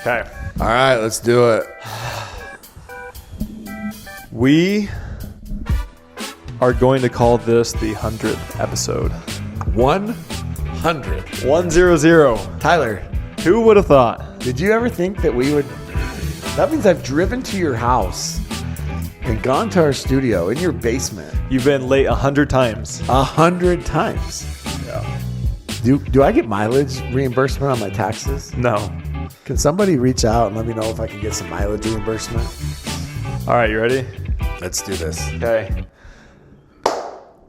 Okay. All right, let's do it. We are going to call this the 100th episode. 100. 100. Tyler, Who would have thought? did you ever think that we would... That means I've driven to your house and gone to our studio in your basement You've been late 100 times. 100 times. Yeah. Do I get mileage reimbursement on my taxes? No. Can somebody reach out and let me know if I can get some mileage reimbursement? All right, you ready? Let's do this. Okay.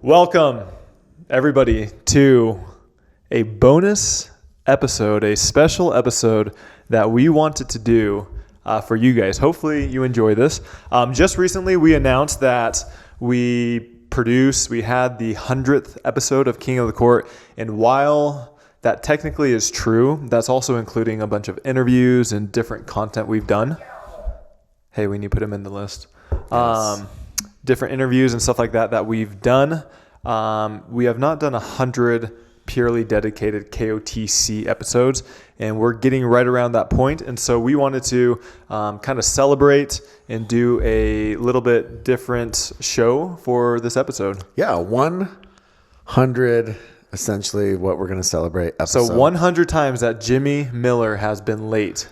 Welcome, everybody, to a bonus episode, a special episode that we wanted to do for you guys. Hopefully you enjoy this. Just recently, we announced that we had the 100th episode of King of the Court. And while that technically is true, that's also including a bunch of interviews and different content we've done. Hey, we need to put him in the list. Yes. Different interviews and stuff like that we've done. We have not done 100 purely dedicated KOTC episodes, and we're getting right around that point. And so we wanted to kind of celebrate and do a little bit different show for this episode. Yeah, 100, essentially what we're going to celebrate episode. So 100 times that Jimmy Miller has been late.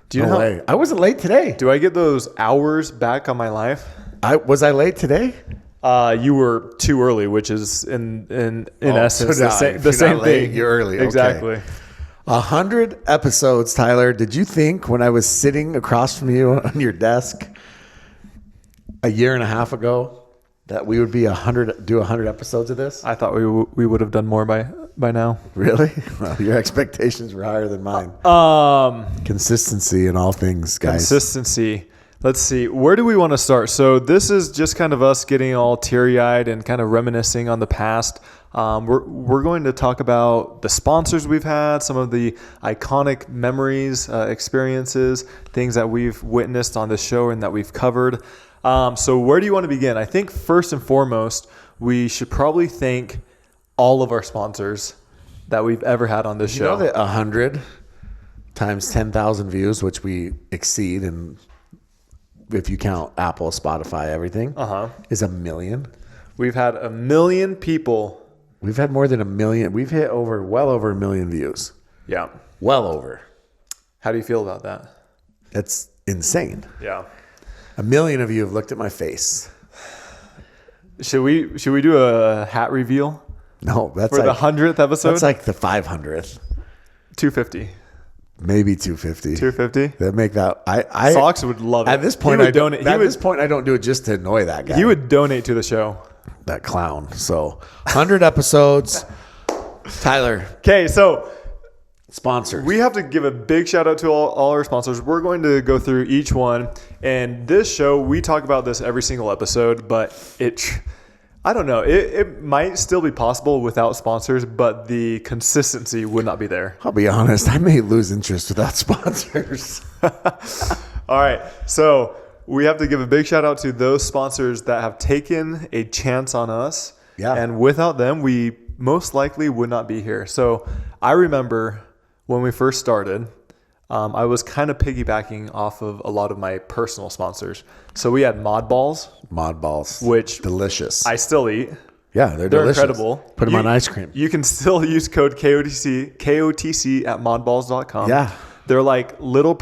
Do you know No way. I wasn't late today. Do I get those hours back on my life? Was I late today? You were too early, which is in essence so the same late, thing. you're early. Okay. Exactly. 100 episodes, Tyler. Did you think when I was sitting across from you on your desk a year and a half ago that we would be 100 episodes of this? I thought we would have done more by now. Really? Well, your expectations were higher than mine. Consistency in all things, guys. Consistency. Let's see. Where do we want to start? So this is just kind of us getting all teary-eyed and kind of reminiscing on the past. We're going to talk about the sponsors we've had, some of the iconic memories, experiences, things that we've witnessed on the show and that we've covered. So where do you want to begin? I think first and foremost, we should probably thank all of our sponsors that we've ever had on this show. You know that 100 times 10,000 views, which we exceed, and if you count Apple, Spotify, everything, is 1 million. We've had 1 million people. We've had more than 1 million. We've hit well over 1 million views. Yeah. Well over. How do you feel about that? That's insane. Yeah. 1 million of you have looked at my face. Should we do a hat reveal? No, that's for like the 100th episode. That's like the 500th. 250. Maybe 250. 250. That make that. I Sox would love it. At this point, I don't. At this point, I don't do it just to annoy that guy. He would donate to the show. That clown. So 100 episodes. Tyler. Okay, so sponsors. We have to give a big shout out to all our sponsors. We're going to go through each one. And this show, we talk about this every single episode, but I don't know. It might still be possible without sponsors, but the consistency would not be there. I'll be honest. I may lose interest without sponsors. All right. So we have to give a big shout out to those sponsors that have taken a chance on us. Yeah. And without them, we most likely would not be here. So I remember when we first started, I was kind of piggybacking off of a lot of my personal sponsors. So we had Mod Balls. Mod Balls. Which delicious. I still eat. Yeah, they're delicious. Incredible. Put them on ice cream. You can still use code KOTC at modballs.com. Yeah. They're like little...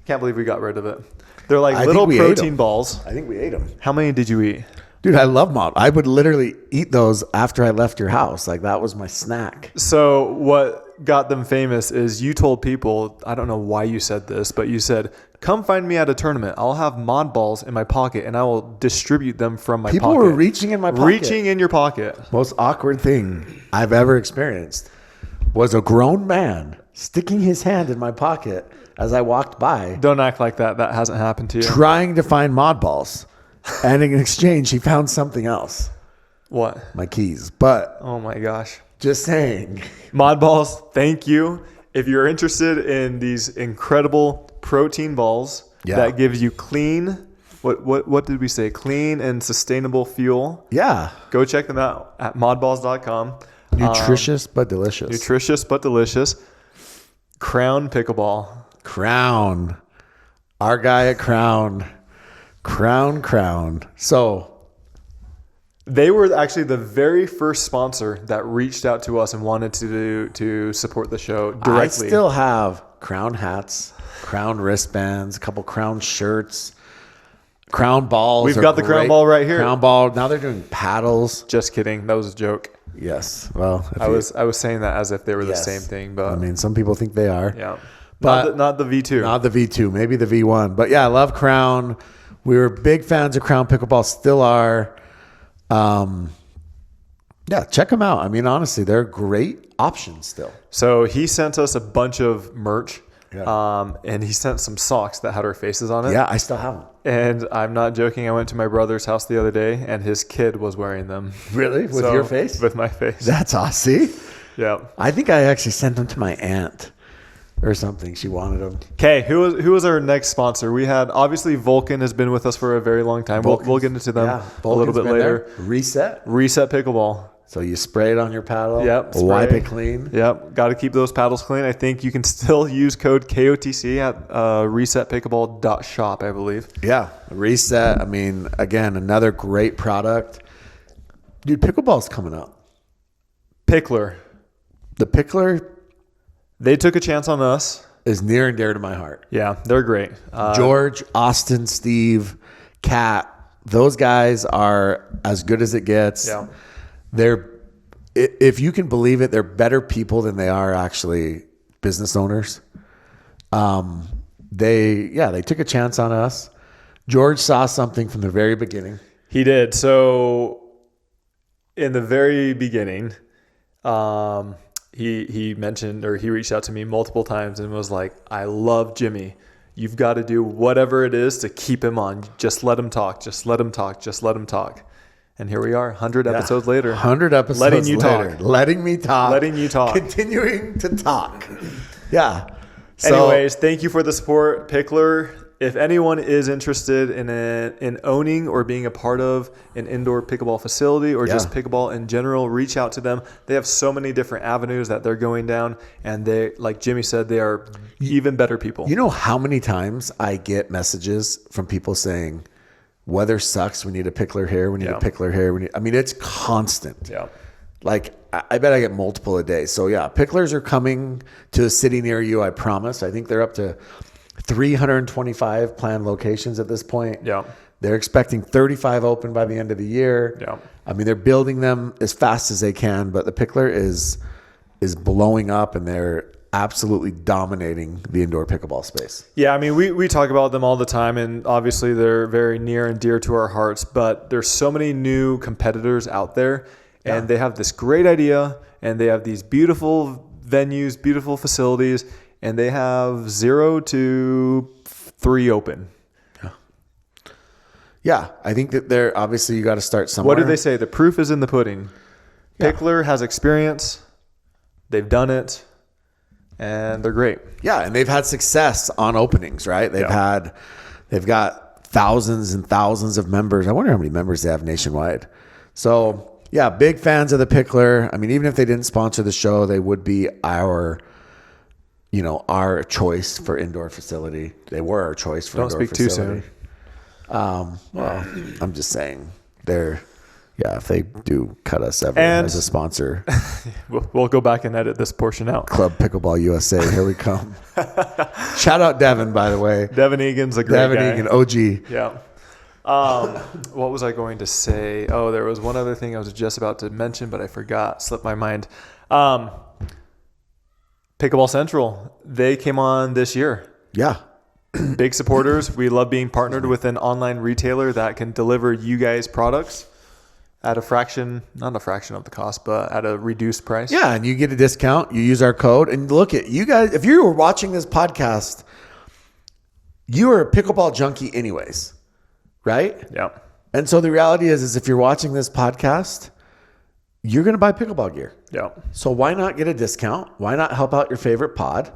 Can't believe we got rid of it. They're like little protein balls. I think we ate them. How many did you eat? Dude, I love Mod. I would literally eat those after I left your house. Like, that was my snack. So what got them famous is you told people, I don't know why you said this, but you said, come find me at a tournament. I'll have Mod Balls in my pocket, and I will distribute them from my pocket. People were reaching in my pocket. Reaching in your pocket. Most awkward thing I've ever experienced was a grown man sticking his hand in my pocket as I walked by. Don't act like that. That hasn't happened to you. Trying to find Mod Balls. And in exchange, he found something else. What? My keys. But oh my gosh. Just saying. Mod Balls, thank you. If you're interested in these incredible protein balls that gives you clean, what did we say? Clean and sustainable fuel. Yeah. Go check them out at modballs.com. Nutritious but delicious. Nutritious but delicious. Crown Pickleball. Crown. Our guy at Crown. Crown. So they were actually the very first sponsor that reached out to us and wanted to support the show directly. I still have Crown hats, Crown wristbands, a couple Crown shirts, Crown balls. We've got the Crown ball right here. Crown ball. Now they're doing paddles. Just kidding. That was a joke. Yes. Well, I was saying that as if they were the same thing, but I mean, some people think they are. Yeah. But not the V2. Not the V2, maybe the V1. But yeah, I love Crown. We were big fans of Crown Pickleball, still are. Yeah, check them out. I mean, honestly, they're great options still. So he sent us a bunch of merch. Yeah. And he sent some socks that had our faces on it. Yeah, I still have them. And I'm not joking. I went to my brother's house the other day, and his kid was wearing them. Really? With your face? With my face. That's awesome. Yeah. I think I actually sent them to my aunt or something. She wanted them. Okay, who was our next sponsor? We had, obviously, Vulcan has been with us for a very long time. We'll get into them a little bit later. Reset Pickleball. So you spray it on your paddle. Yep. Wipe it clean. Yep. Got to keep those paddles clean. I think you can still use code KOTC at resetpickleball.shop, I believe. Yeah. Reset. I mean, again, another great product. Dude, pickleball's coming up. Pickler. The Pickler. They took a chance on us. Is near and dear to my heart. Yeah, they're great. George, Austin, Steve, Kat, those guys are as good as it gets. Yeah. They're, if you can believe it, they're better people than they are actually business owners. They took a chance on us. George saw something from the very beginning. He did. So in the very beginning, he mentioned, or he reached out to me multiple times and was like, I love Jimmy. You've got to do whatever it is to keep him on. Just let him talk. Just let him talk. Just let him talk. And here we are, 100 episodes later. 100 episodes letting you later. talk. Letting me talk. Letting you talk. Continuing to talk. Yeah. Anyways, thank you for the support, Pickler. If anyone is interested in owning or being a part of an indoor pickleball facility or just pickleball in general, reach out to them. They have so many different avenues that they're going down. And they, like Jimmy said, they are even better people. You know how many times I get messages from people saying, weather sucks. We need a Pickler here. We need a Pickler here. I mean, it's constant. Yeah. Like, I bet I get multiple a day. So, yeah, Picklers are coming to a city near you, I promise. I think they're up to 325 planned locations at this point. Yeah. They're expecting 35 open by the end of the year. Yeah. I mean, they're building them as fast as they can, but the Pickler is blowing up, and they're absolutely dominating the indoor pickleball space. Yeah, I mean, we talk about them all the time, and obviously they're very near and dear to our hearts, but there's so many new competitors out there, and they have this great idea, and they have these beautiful venues, beautiful facilities, and they have 0 to 3 open. Yeah, I think that they're obviously you got to start somewhere. What do they say? The proof is in the pudding. Pickler has experience. They've done it. And they're great. Yeah, and they've had success on openings, right? They've got thousands and thousands of members. I wonder how many members they have nationwide. So, yeah, big fans of the Pickler. I mean, even if they didn't sponsor the show, they would be our choice for indoor facility. They were our choice for indoor facility. Don't speak too soon. Well, I'm just saying if they do cut us ever as a sponsor. We'll go back and edit this portion out. Club Pickleball USA, here we come. Shout out Devin, by the way. Devin Egan's a great guy. Devin Egan, OG. Yeah. What was I going to say? Oh, there was one other thing I was just about to mention, but I forgot. Slipped my mind. Pickleball Central, they came on this year. Yeah. Big supporters. We love being partnered with an online retailer that can deliver you guys products at a fraction, not a fraction of the cost, but at a reduced price. Yeah, and you get a discount. You use our code. And look at you guys, if you were watching this podcast, you are a pickleball junkie anyways, right? Yeah. And so the reality is if you're watching this podcast, you're going to buy pickleball gear. Yeah. So why not get a discount? Why not help out your favorite pod?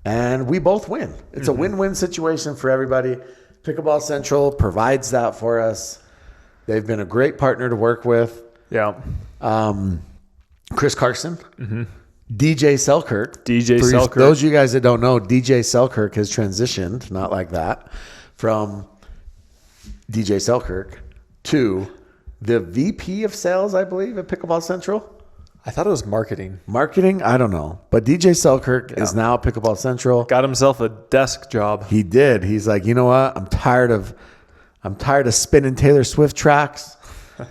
And we both win. It's a win-win situation for everybody. Pickleball Central provides that for us. They've been a great partner to work with. Yeah. Chris Carson, DJ Selkirk. DJ For Selkirk. those of you guys that don't know, DJ Selkirk has transitioned, not like that, from DJ Selkirk to the VP of sales, I believe, at Pickleball Central. I thought it was marketing. Marketing, I don't know. But DJ Selkirk is now at Pickleball Central. Got himself a desk job. He did. He's like, you know what? I'm tired of spinning Taylor Swift tracks.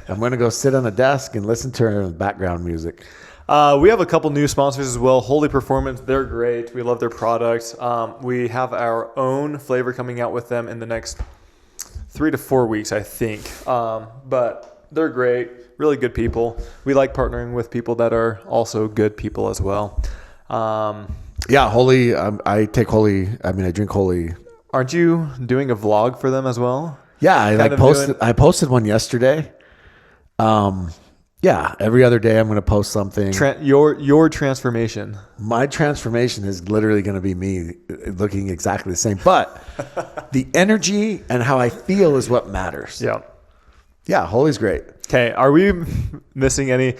I'm going to go sit on a desk and listen to her background music. We have a couple new sponsors as well. Holy Performance, they're great. We love their products. We have our own flavor coming out with them in the next 3 to 4 weeks, I think. But they're great, really good people. We like partnering with people that are also good people as well. Yeah, Holy. I drink Holy. Aren't you doing a vlog for them as well? Yeah, I posted one yesterday. Yeah, every other day I'm going to post something. Your transformation. My transformation is literally going to be me looking exactly the same. But the energy and how I feel is what matters. Yeah. Yeah, Holy's great. Okay, are we missing any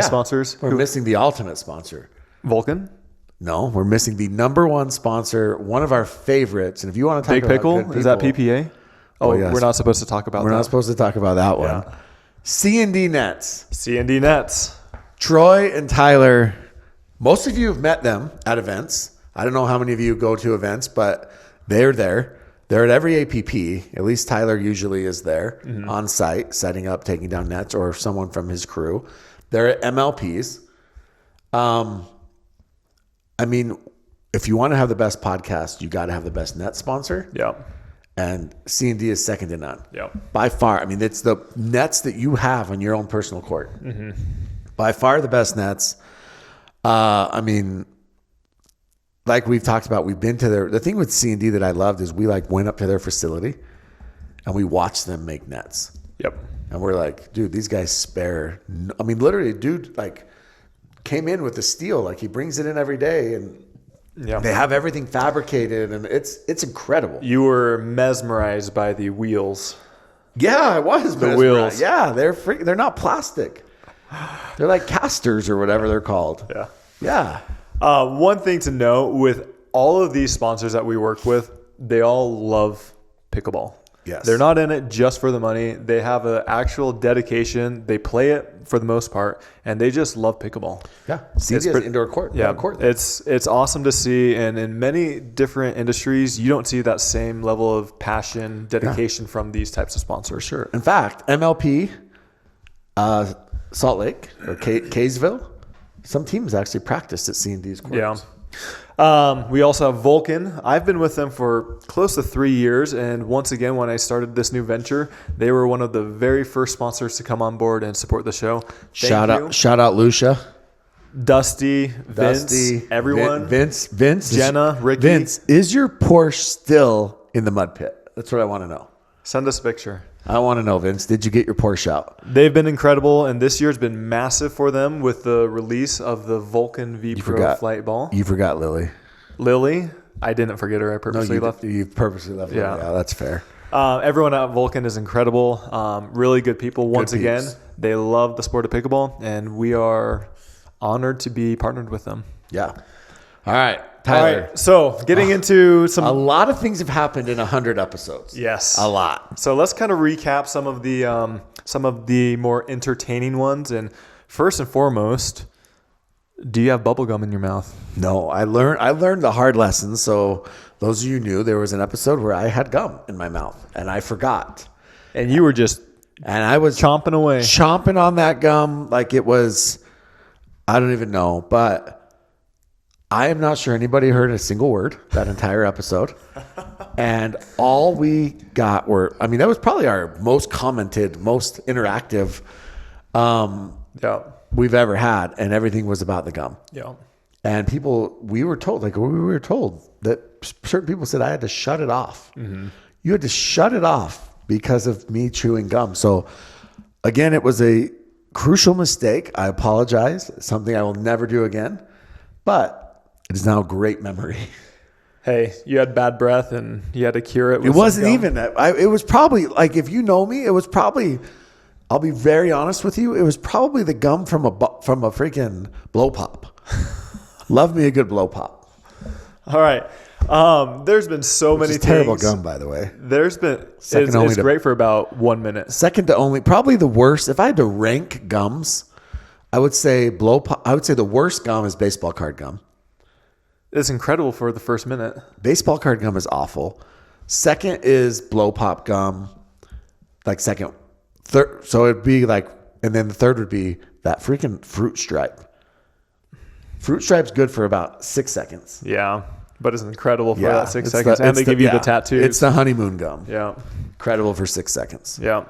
sponsors? We're missing the ultimate sponsor. Vulcan? No, we're missing the number one sponsor, one of our favorites. And if you want to talk Big about Pickle? good people, Is that PPA? Oh, yes. We're not supposed to talk about that. We're not supposed to talk about that one. Yeah. CND Nets. CND Nets. Troy and Tyler, most of you have met them at events. I don't know how many of you go to events, but they're there. They're at every APP. At least Tyler usually is there on site, setting up, taking down nets, or someone from his crew. They're at MLPs. I mean, if you want to have the best podcast, you got to have the best net sponsor. Yeah. And C&D is second to none. Yeah. By far. I mean, it's the nets that you have on your own personal court. By far the best nets. I mean, like we've talked about, we've been to the thing with C&D that I loved is we went up to their facility and we watched them make nets. Yep. And we're like, dude, these guys spare. I mean, literally, dude, came in with the steel. He brings it in every day and they have everything fabricated and it's incredible. You were mesmerized by the wheels. Yeah, I was. The wheels. Yeah, they're not plastic. They're like casters or whatever they're called. Yeah. Yeah. One thing to note with all of these sponsors that we work with, they all love pickleball. Yes. They're not in it just for the money. They have an actual dedication. They play it for the most part, and they just love pickleball. Yeah. CND is indoor court. Yeah. Court. It's awesome to see, and in many different industries, you don't see that same level of passion, dedication from these types of sponsors. For sure. In fact, MLP, Salt Lake or Kaysville, some teams actually practiced at C&D's courts. Yeah. We also have Vulcan. I've been with them for close to 3 years. And once again, when I started this new venture, they were one of the very first sponsors to come on board and support the show. Shout out Lucia. Dusty, Vince, everyone. Vince, Jenna, Ricky. Vince, is your Porsche still in the mud pit? That's what I want to know. Send us a picture. I want to know, Vince. Did you get your Porsche out? They've been incredible, and this year's been massive for them with the release of the Vulcan V Pro flight ball. You forgot Lily. Lily? I didn't forget her. I purposely left. You purposely left Lily. Yeah, that's fair. Everyone at Vulcan is incredible. Really good people. Once again, they love the sport of pickleball, and we are honored to be partnered with them. Yeah. All right, Tyler. All right, so getting into a lot of things have happened in 100 episodes. Yes, a lot. So let's kind of recap some of the more entertaining ones. And first and foremost, do you have bubble gum in your mouth? No, I learned the hard lesson. So those of you knew there was an episode where I had gum in my mouth and I forgot. And you were I was chomping on that gum like it was, I don't even know, but I am not sure anybody heard a single word that entire episode. And all we got that was probably our most commented, most interactive we've ever had. And everything was about the gum. Yeah. And we were told that certain people said I had to shut it off. Mm-hmm. You had to shut it off because of me chewing gum. So again, it was a crucial mistake. I apologize. It's something I will never do again. But it is now a great memory. Hey, you had bad breath and you had to cure it. It wasn't even that. It was probably if you know me, it was probably. I'll be very honest with you. It was probably the gum from a freaking blow pop. Love me a good blow pop. All right. There's been so many things. Terrible gum, by the way. There's been Second only it's to- great for about 1 minute. Second to only, probably the worst. If I had to rank gums, I would say blow pop. I would say the worst gum is baseball card gum. It's incredible for the first minute. Baseball card gum is awful. Second is blow pop gum. Like second, third. So it'd be like, and then the third would be that freaking fruit stripe. Fruit stripe's good for about 6 seconds. Yeah, but it's incredible for that 6 seconds. And They give you the tattoos. It's the honeymoon gum. Yeah. Incredible for 6 seconds. Yeah.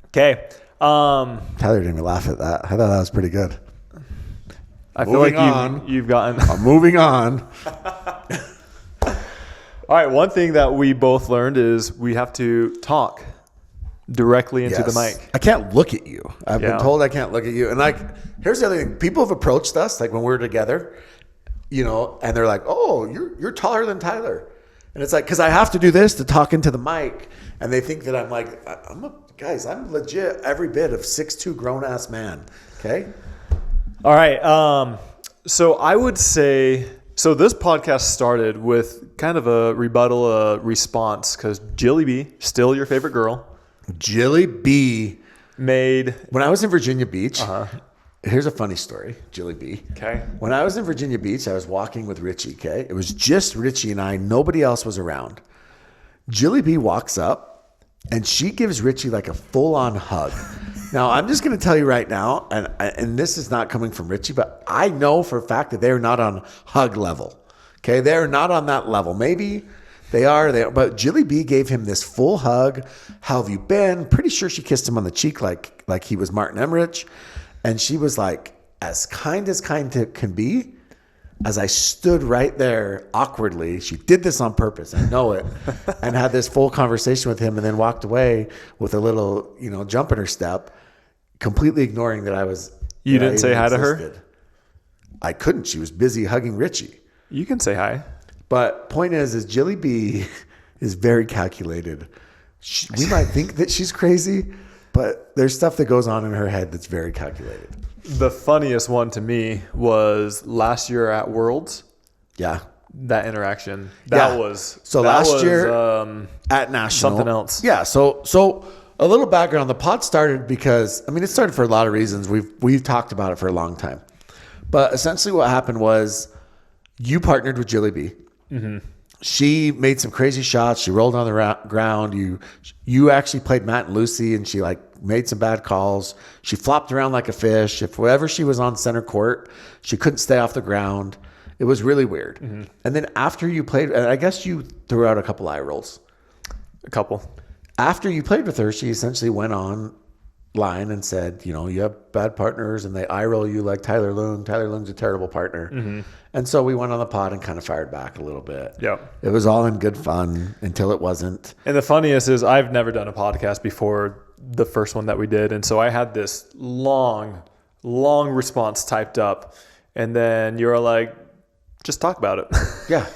Okay. Tyler didn't even laugh at that. I thought that was pretty good. I feel like you've gotten. I'm moving on. All right. One thing that we both learned is we have to talk directly into the mic. I can't look at you. I've Yeah. been told I can't look at you. And like, here's the other thing. People have approached us, like when we're together, and they're like, oh, you're taller than Tyler. And it's like, because I have to do this to talk into the mic. And they think that I'm like, guys, I'm legit every bit of 6'2" grown-ass man. Okay? All right. So I would say, this podcast started with kind of a rebuttal response because Jilly B, still your favorite girl, Jilly B. made. When I was in Virginia Beach, here's a funny story, Jilly B. Okay. When I was in Virginia Beach, I was walking with Richie, okay? It was just Richie and I. Nobody else was around. Jilly B walks up, and she gives Richie like a full-on hug. Now, I'm just going to tell you right now, and this is not coming from Richie, but I know for a fact that they're not on hug level, okay? They're not on that level. Maybe they are, but Jilly B gave him this full hug. How have you been? Pretty sure she kissed him on the cheek like he was Martin Emmerich. And she was like, as kind can be. As I stood right there awkwardly, she did this on purpose, I know it, and had this full conversation with him and then walked away with a little, jump in her step, completely ignoring that I was. You didn't say hi to her? I couldn't. She was busy hugging Richie. You can say hi. But point is Jilly B is very calculated. We might think that she's crazy, but there's stuff that goes on in her head that's very calculated. The funniest one to me was last year at Worlds. Yeah. That interaction. That was last year at National. Something else. Yeah. So a little background. The pod started because, it started for a lot of reasons. We've talked about it for a long time. But essentially what happened was you partnered with Jilly B. Mm-hmm. She made some crazy shots. She rolled on the ground. You actually played Matt and Lucy, and she made some bad calls. She flopped around like a fish. If wherever she was on center court, she couldn't stay off the ground. It was really weird. Mm-hmm. And then after you played, and I guess you threw out a couple eye rolls. A couple. After you played with her, she essentially went on line and said, you have bad partners and they eye roll you like Tyler Loong. Tyler Loong's a terrible partner. Mm-hmm. And so we went on the pod and kind of fired back a little bit. Yeah. It was all in good fun until it wasn't. And the funniest is I've never done a podcast before the first one that we did. And so I had this long response typed up. And then you were like, just talk about it. Yeah.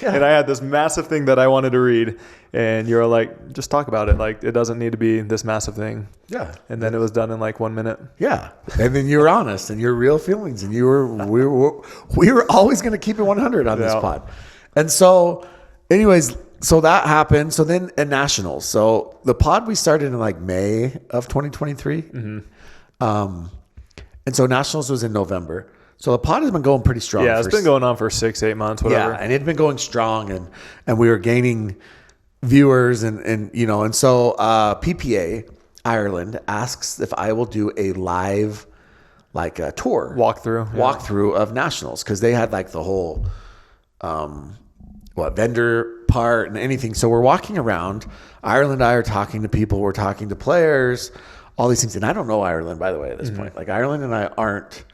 And I had this massive thing that I wanted to read. And you're like, just talk about it. Like, it doesn't need to be this massive thing. Yeah. And then it was done in 1 minute. Yeah. And then you were honest and your real feelings. And we were always going to keep it 100 on this pod. And so anyways, so that happened. So then at Nationals. So the pod we started in May of 2023. Mm-hmm. And so Nationals was in November. So the pod has been going pretty strong. Yeah, it's been going on for 6-8 months, whatever. Yeah, and it's been going strong, and we were gaining viewers, and so PPA Ireland asks if I will do a live a tour walkthrough of Nationals, because they had the whole vendor part and anything. So we're walking around. Ireland and I are talking to people. We're talking to players. All these things, and I don't know Ireland, by the way, at this point. Ireland and I aren't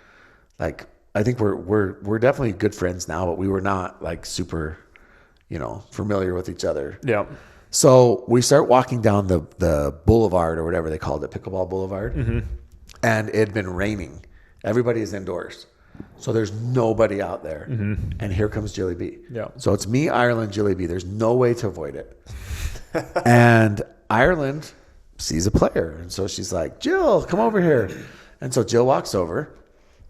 I think we're definitely good friends now, but we were not super, familiar with each other. Yeah. So we start walking down the boulevard or whatever they called it, Pickleball Boulevard, and it had been raining. Everybody is indoors, so there's nobody out there. Mm-hmm. And here comes Jilly B. Yeah. So it's me, Ireland, Jilly B. There's no way to avoid it. And Ireland sees a player, and so she's like, Jill, come over here. And so Jill walks over.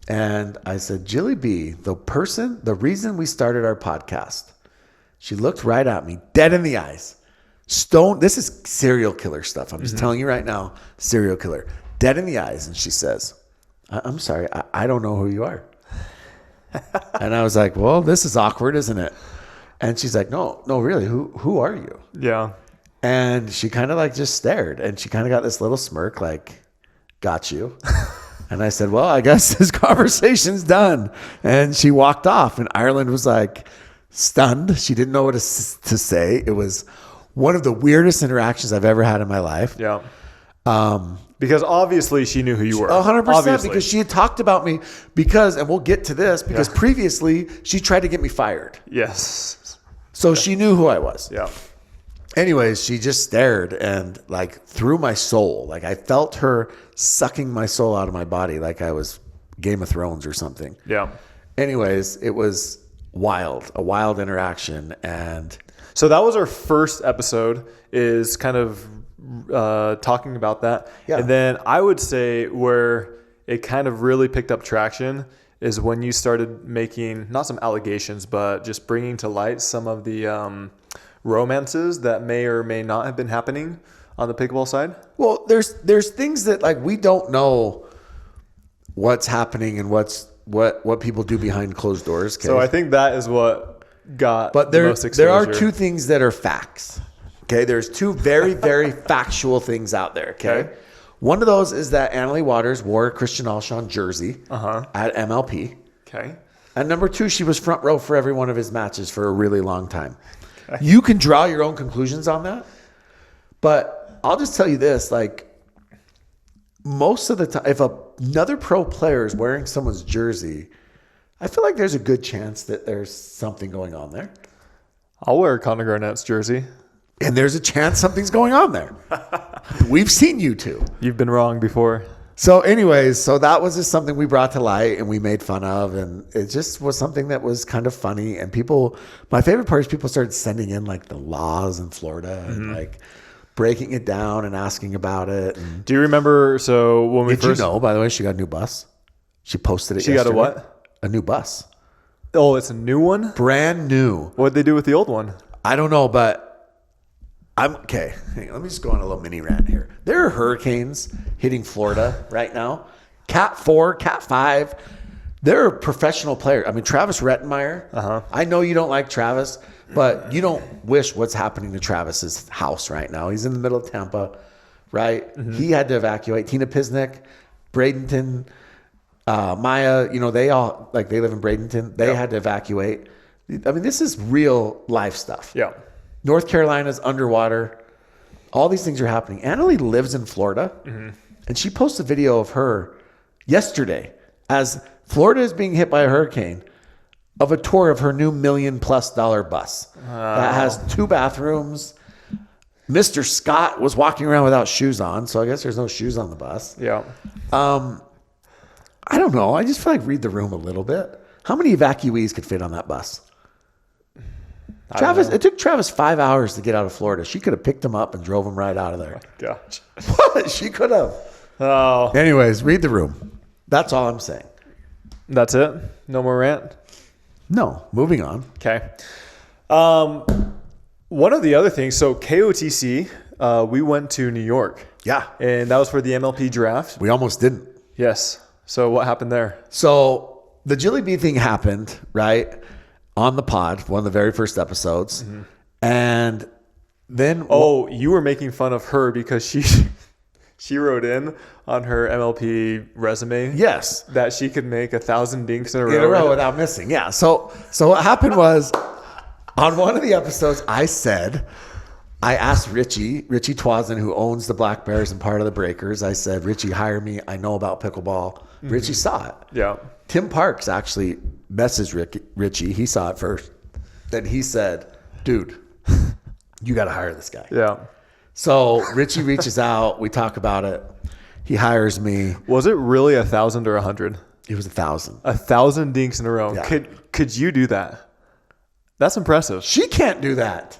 And I said, Jilly B, the reason we started our podcast, she looked right at me, dead in the eyes. This is serial killer stuff. I'm just telling you right now, serial killer, dead in the eyes. And she says, I'm sorry, I don't know who you are. And I was like, well, this is awkward, isn't it? And she's like, no, really, who are you? Yeah. And she kind of like just stared, and she kind of got this little smirk like, got you. And I said, well, I guess this conversation's done. And she walked off, and Ireland was like stunned. She didn't know what to say. It was one of the weirdest interactions I've ever had in my life. Yeah. Because obviously she knew who you were. 100%. Obviously. Because she had talked about me and we'll get to this, because previously she tried to get me fired. Yes. So she knew who I was. Yeah. Anyways, she just stared and like through my soul. Like I felt her sucking my soul out of my body like I was Game of Thrones or something. Yeah. Anyways, it was a wild interaction. And so that was our first episode, is kind of talking about that. Yeah. And then I would say where it kind of really picked up traction is when you started making, not some allegations, but just bringing to light some of the romances that may or may not have been happening on the pickleball side. well, there's things that like we don't know what's happening and what people do behind closed doors. Okay? So I think that is what got But the most exposure. there are two things that are facts. Okay, there's two very, very factual things out there. Okay? One of those is that Annalie Waters wore a Christian Alshon jersey at MLP. Okay. And number two, she was front row for every one of his matches for a really long time. Okay. You can draw your own conclusions on that. But I'll just tell you this, like most of the time, if another pro player is wearing someone's jersey, I feel like there's a good chance that there's something going on there. I'll wear Conor Garnett's jersey. And there's a chance something's going on there. We've seen you two. You've been wrong before. So anyways, so that was just something we brought to light and we made fun of. And it just was something that was kind of funny. And my favorite part is people started sending in like the laws in Florida and like breaking it down and asking about it. And do you remember, so when we did you know, by the way, she got a new bus? She posted it She got a what? A new bus. Oh, it's a new one? Brand new. What'd they do with the old one? I don't know, but I'm okay. Hang on, let me just go on a little mini rant here. There are hurricanes hitting Florida right now. Cat 4, Cat 5. There are professional players. I mean, Travis Rettenmeyer. I know you don't like Travis, but you don't wish what's happening to Travis's house right now. He's in the middle of Tampa, right? He had to evacuate. Tina Pisnick, Bradenton, Maya, they all, like, they live in Bradenton. They had to evacuate. I mean, this is real life stuff. Yeah. North Carolina's underwater. All these things are happening. Annalie lives in Florida, and she posted a video of her yesterday as Florida is being hit by a hurricane of a tour of her new $1 million+ bus that has 2 bathrooms. Mr. Scott was walking around without shoes on, so I guess there's no shoes on the bus. Yeah. I don't know. I just feel like read the room a little bit. How many evacuees could fit on that bus? It took Travis 5 hours to get out of Florida. She could have picked him up and drove him right out of there. Gosh. What? She could have. Oh. Anyways, read the room. That's all I'm saying. That's it? No more rant? No. Moving on. Okay. One of the other things, so KOTC, we went to New York. Yeah. And that was for the MLP Draft. We almost didn't. Yes. So what happened there? So the Jilly B thing happened, right? On the pod, one of the very first episodes. And then... Oh, you were making fun of her because she wrote in on her MLP resume. Yes. That she could make 1,000 dinks in a row without missing. Yeah. So what happened was on one of the episodes, I asked Richie Twazin, who owns the Black Bears and part of the Breakers. I said, Richie, hire me. I know about pickleball. Richie saw it. Yeah. Tim Parks actually messaged Richie. He saw it first. Then he said, dude, you got to hire this guy. Yeah. So Richie reaches out. We talk about it. He hires me. Was it really 1,000 or 100? It was 1,000. 1,000 dinks in a row. Yeah. Could you do that? That's impressive. She can't do that.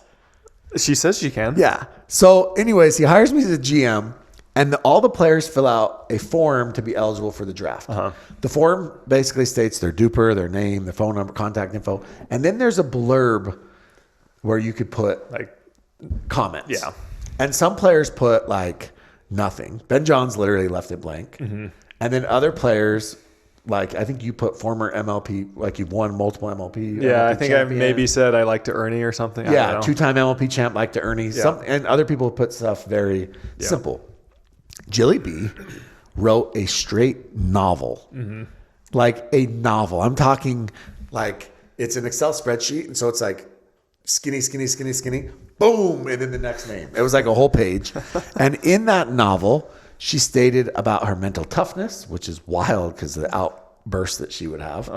She says she can. Yeah. So anyways, he hires me as a GM. And all the players fill out a form to be eligible for the draft. The form basically states their duper, their name, their phone number, contact info. And then there's a blurb where you could put Like, comments. yeah. And some players put like nothing. Ben Johns literally left it blank. And then other players, like I think you put former MLP, like you've won multiple MLP. Yeah, MLP I think champion. I maybe said I like to Ernie or something. I Yeah, don't know. two-time MLP champ, like to Ernie. And other people put stuff very simple. Jilly B wrote a straight novel. Like a novel. I'm talking like it's an Excel spreadsheet. And so it's like skinny, skinny, skinny, skinny. Boom. And then the next name. It was like a whole page. And in that novel, she stated about her mental toughness, which is wild because of the outbursts that she would have.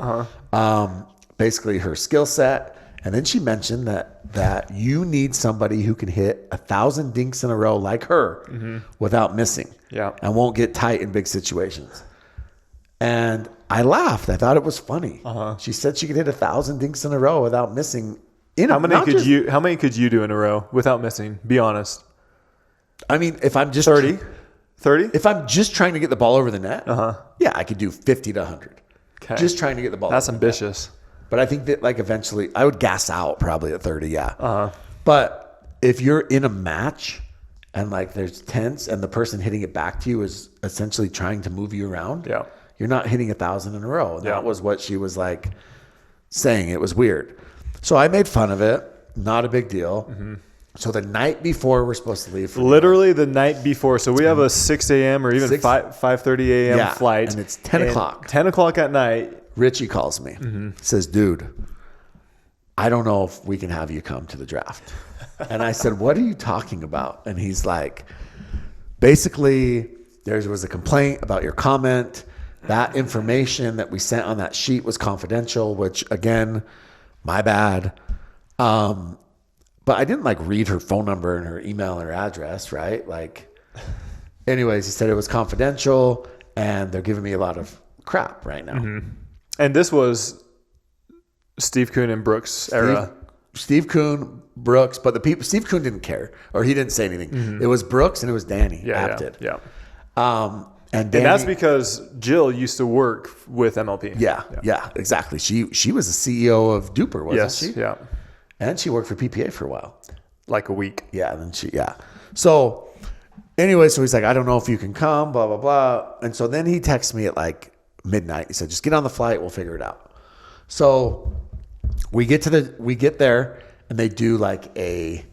Basically her skill set. And then she mentioned that you need somebody who can hit 1,000 dinks in a row like her without missing. Yeah. And won't get tight in big situations. And I laughed. I thought it was funny. She said she could hit 1,000 dinks in a row without missing. How many could you do in a row without missing? Be honest. I mean, if I'm just 30? 30? If I'm just trying to get the ball over the net, yeah, I could do 50 to 100. Okay. Just trying to get the ball. That's over the net. ambitious. But I think that like eventually I would gas out probably at 30. Yeah. But if you're in a match and like there's tense and the person hitting it back to you is essentially trying to move you around, you're not hitting 1,000 in a row. And that was what she was like saying. It was weird. So I made fun of it. Not a big deal. So the night before we're supposed to leave. Literally the night before. So we have a 6 a.m. or even 5:30 a.m. flight. And it's 10 o'clock. 10 o'clock at night. Richie calls me. Says, dude, I don't know if we can have you come to the draft. And I said, what are you talking about? And he's like, basically, there was a complaint about your comment. That information that we sent on that sheet was confidential, which, again, my bad. But I didn't like read her phone number and her email and her address, right? Like, anyways, he said it was confidential and they're giving me a lot of crap right now. And this was Steve Kuhn and Brooks era. Steve Kuhn, Brooks, but the people, Steve Kuhn didn't care or he didn't say anything. It was Brooks and it was Danny. Yeah. And that's because Jill used to work with MLP. Yeah, exactly. She was the CEO of Duper, wasn't she? Yeah. And she worked for PPA for a while. Like a week. Yeah, and then So anyway, so he's like, I don't know if you can come, blah, blah, blah. And so then he texts me at like midnight. He said, just get on the flight, we'll figure it out. So we get there and they do like I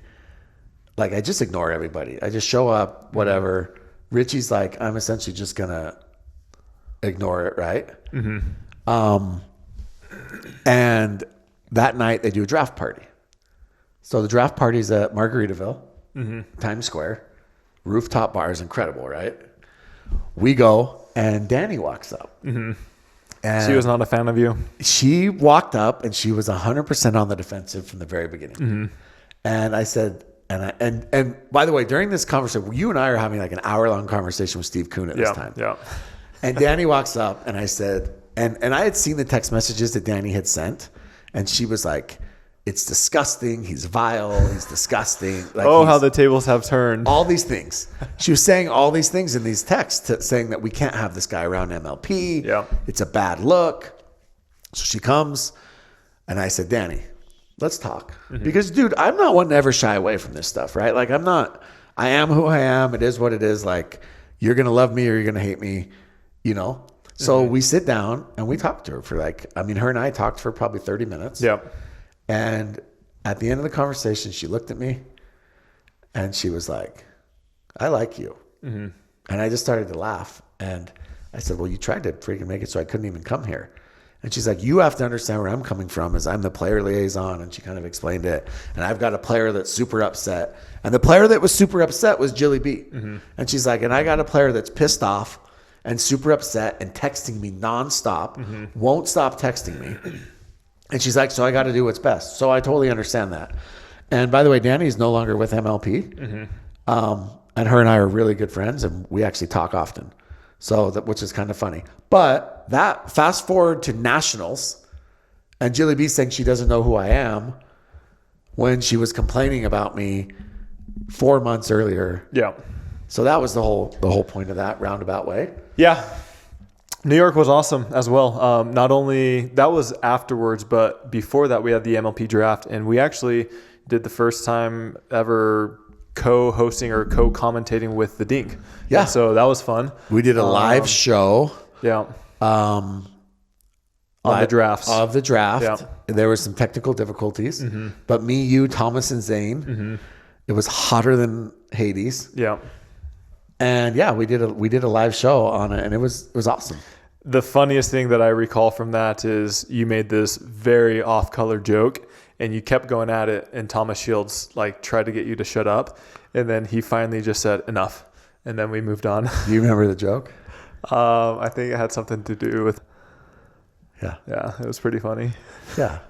just ignore everybody. I just show up, whatever. Richie's like, I'm essentially just gonna ignore it, right? And that night they do a draft party. So the draft party is at Margaritaville, Times Square. Rooftop bar is incredible, right? We go and Danny walks up. And she was not a fan of you? She walked up and she was 100% on the defensive from the very beginning. And I said, and by the way, during this conversation, you and I are having like an hour-long conversation with Steve Kuhn at this time. And Danny walks up and I said, and I had seen the text messages that Danny had sent, and she was like, it's disgusting. He's vile. He's disgusting. Like, how the tables have turned. All these things. She was saying all these things in these texts, saying that we can't have this guy around MLP. It's a bad look. So she comes, and I said, Danny, let's talk. Because, dude, I'm not one to ever shy away from this stuff, right? Like, I am who I am. It is what it is. Like, you're going to love me or you're going to hate me, you know? So we sit down, and we talk to her for her and I talked for probably 30 minutes. And at the end of the conversation, she looked at me and she was like, I like you. And I just started to laugh. And I said, well, you tried to freaking make it so I couldn't even come here. And she's like, you have to understand where I'm coming from is I'm the player liaison. And she kind of explained it. And I've got a player that's super upset. And the player that was super upset was Jilly B. And she's like, and I got a player that's pissed off and super upset and texting me nonstop, won't stop texting me. And she's like, so I got to do what's best. So I totally understand that. And by the way, Danny's no longer with MLP. And her and I are really good friends, and we actually talk often. So which is kind of funny. But that fast forward to nationals, and Jilly B saying she doesn't know who I am when she was complaining about me 4 months earlier. So that was the whole point of that roundabout way. Yeah. New York was awesome as well. Not only that was afterwards, but before that we had the MLP Draft, and we actually did the first time ever co-hosting or co-commentating with the Dink. Yeah. And so that was fun. We did a live show. Yeah. Of the drafts. Of the draft. Yeah. There was some technical difficulties, but me, you, Thomas, and Zane, it was hotter than Hades. Yeah. And yeah, we did a live show on it, and it was awesome. The funniest thing that I recall from that is you made this very off-color joke, and you kept going at it, and Thomas Shields like tried to get you to shut up, and then he finally just said enough, and then we moved on. Do you remember the joke? I think it had something to do with. Yeah, it was pretty funny. Yeah.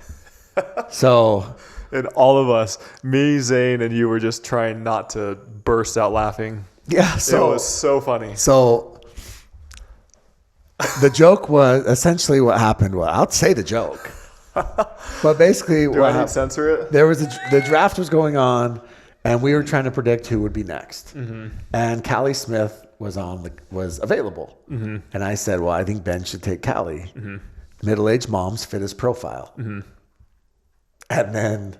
So. And all of us, me, Zane, and you were just trying not to burst out laughing. Yeah, so it was so funny. So the joke was essentially what happened. Well, I'll say the joke, but basically, Do I need to censor it? There was the draft was going on, and we were trying to predict who would be next. And Callie Smith was available, and I said, "Well, I think Ben should take Callie. Middle-aged moms fit his profile." And then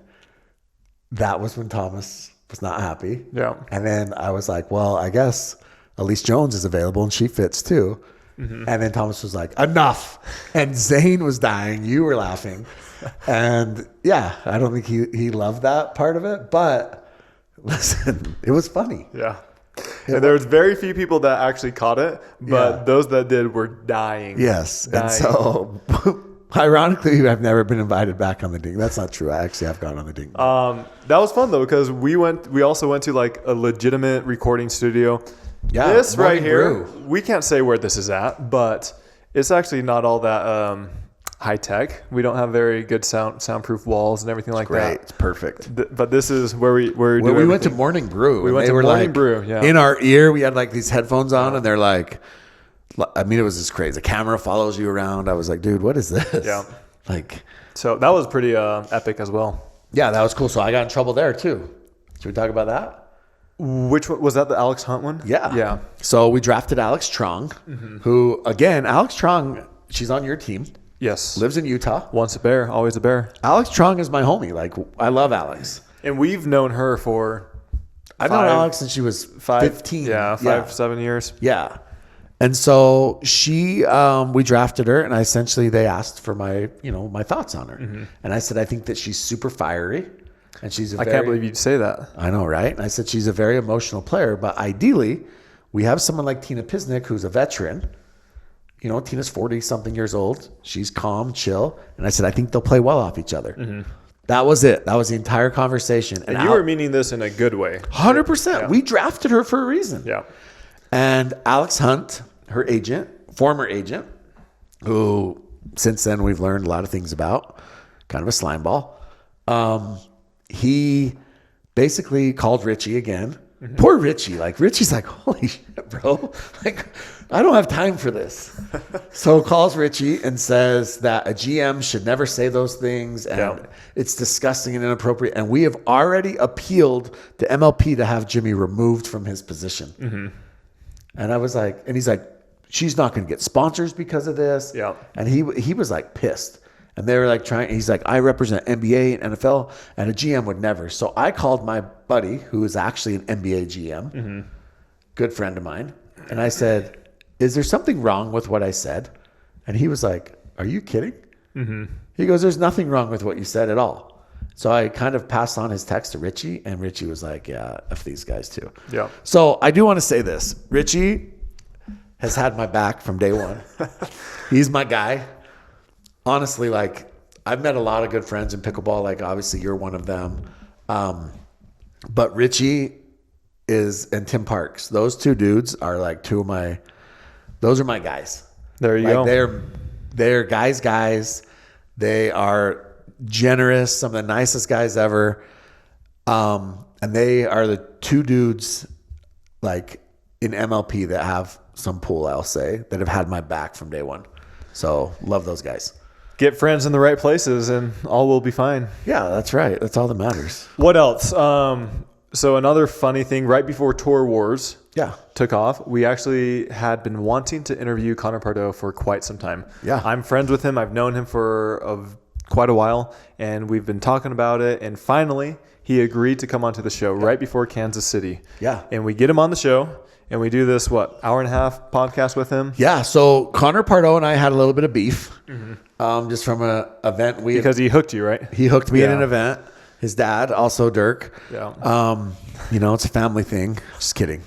that was when Thomas was not happy. Yeah. And then I was like, well, I guess Elise Jones is available and she fits too. And then Thomas was like, enough. And Zane was dying. You were laughing. And yeah, I don't think he loved that part of it. But listen, it was funny. Yeah. And there was very few people that actually caught it, but those that did were dying. Yes. Dying. And so ironically, I've never been invited back on the Ding. That's not true. I actually have gone on the Ding. That was fun though, because we also went to like a legitimate recording studio. Yeah, this right Morning here, Brew. we can't say where this is at, but it's actually not all that high tech. We don't have very good soundproof walls and everything like Great. that. It's perfect. But this is where we went to Morning Brew. We went to Morning Brew. Yeah. In our ear, we had like these headphones on, and they're like, I mean, it was just crazy. The camera follows you around. I was like, dude, what is this? Yeah. Like, so that was pretty epic as well. Yeah, that was cool. So I got in trouble there too. Should we talk about that? Which one was that? The Alex Hunt one? Yeah. Yeah. So we drafted Alex Trong, who again, Alex Trong, she's on your team. Yes. Lives in Utah. Once a bear, always a bear. Alex Trong is my homie. Like, I love Alex. And we've known her for I've known Alex since she was 15. Yeah, 7 years. Yeah. And so we drafted her, and they asked for my thoughts on her. And I said, I think that she's super fiery, and she's I can't believe you'd say that. I know, right? And I said, she's a very emotional player, but ideally we have someone like Tina Pisnik, who's a veteran. You know, Tina's 40-something years old. She's calm, chill. And I said, I think they'll play well off each other. That was it. That was the entire conversation. And you were meaning this in a good way. 100%. Yeah. We drafted her for a reason. Yeah. And Alex Hunt, her agent, former agent, who since then we've learned a lot of things about, kind of a slime ball. He basically called Richie again. Poor Richie. Like, Richie's like, holy shit, bro. Like, I don't have time for this. So calls Richie and says that a GM should never say those things, and it's disgusting and inappropriate. And we have already appealed to MLP to have Jimmy removed from his position. And I was like, and he's like, she's not going to get sponsors because of this. Yeah. And he was like pissed. And they were like he's like, I represent NBA and NFL, and a GM would never. So I called my buddy, who is actually an NBA GM, good friend of mine. And I said, is there something wrong with what I said? And he was like, are you kidding? He goes, there's nothing wrong with what you said at all. So I kind of passed on his text to Richie, and Richie was like, yeah, F these guys too. Yeah. So I do want to say this. Richie has had my back from day one. He's my guy. Honestly, like, I've met a lot of good friends in pickleball. Like, obviously, you're one of them. But Richie and Tim Parks. Those two dudes are like those are my guys. There you go. They're guys. They are generous, some of the nicest guys ever. And they are the two dudes like in MLP that have some pull, I'll say, that have had my back from day one. So love those guys. Get friends in the right places and all will be fine. Yeah, that's right. That's all that matters. What else? So another funny thing, right before Tour Wars took off, we actually had been wanting to interview Conor Parau for quite some time. Yeah. I'm friends with him. I've known him for quite a while, and we've been talking about it. And finally, he agreed to come onto the show right before Kansas City. Yeah. And we get him on the show, and we do this, hour and a half podcast with him? Yeah. So Conor Parau and I had a little bit of beef just from an event. Because he hooked you, right? He hooked me in an event. His dad, also Dirk. Yeah. It's a family thing. Just kidding.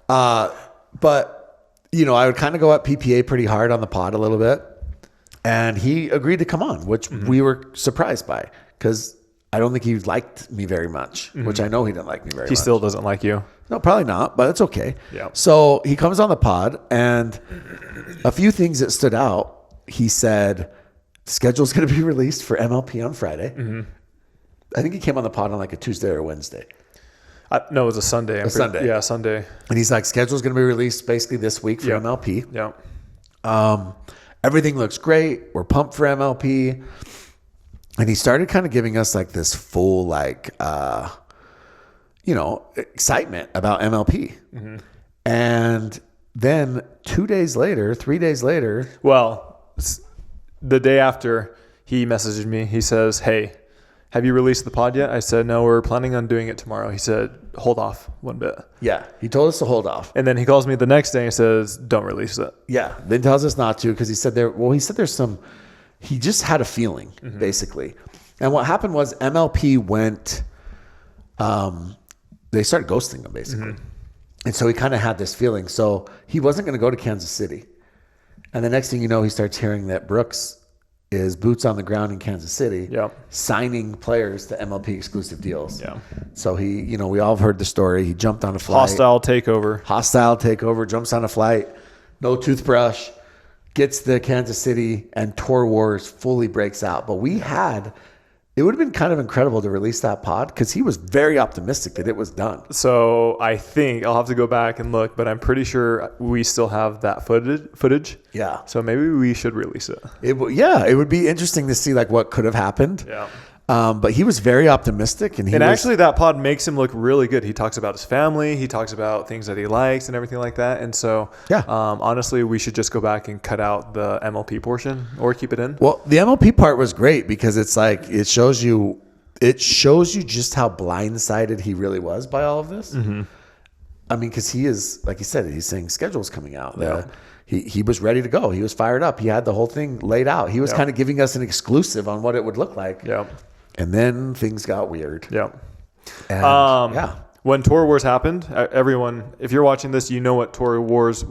But, I would kind of go at PPA pretty hard on the pod a little bit. And he agreed to come on, which we were surprised by because I don't think he liked me very much, which I know he didn't like me very much. He still doesn't like you. No, probably not, but it's okay. Yeah. So he comes on the pod, and a few things that stood out. He said, schedule's going to be released for MLP on Friday. I think he came on the pod on like a Tuesday or Wednesday. No, it was a Sunday. Sunday. Yeah, Sunday. And he's like, schedule's going to be released basically this week for MLP. Yeah. Everything looks great. We're pumped for MLP. And he started kind of giving us like this full, excitement about MLP. And then 3 days later. Well, the day after, he messaged me. He says, hey, have you released the pod yet? I said, no, we're planning on doing it tomorrow. He said, hold off one bit. Yeah, he told us to hold off. And then he calls me the next day and says, don't release it. Yeah, then tells us not to because he said he just had a feeling, basically. And what happened was MLP went, they started ghosting him, basically. And so he kind of had this feeling. So he wasn't going to go to Kansas City. And the next thing you know, he starts hearing that Brooks is boots on the ground in Kansas City, signing players to MLP exclusive deals. Yeah. So he, we all have heard the story. He jumped on a flight. Hostile takeover, jumps on a flight, no toothbrush, gets to Kansas City, and Tour Wars fully breaks out. But it would have been kind of incredible to release that pod because he was very optimistic that it was done. So I think I'll have to go back and look, but I'm pretty sure we still have that footage. Yeah. So maybe we should release it. It would be interesting to see like what could have happened. Yeah. But he was very optimistic, actually that pod makes him look really good. He talks about his family, he talks about things that he likes and everything like that. And so, honestly, we should just go back and cut out the MLP portion or keep it in. Well, the MLP part was great because it's like it shows you just how blindsided he really was by all of this. I mean, because he is, like he said, he's saying schedule's coming out. Yeah. He was ready to go. He was fired up. He had the whole thing laid out. He was kind of giving us an exclusive on what it would look like. Yeah. And then things got weird. Yeah. And, when Tour Wars happened, everyone, if you're watching this, you know what Tour Wars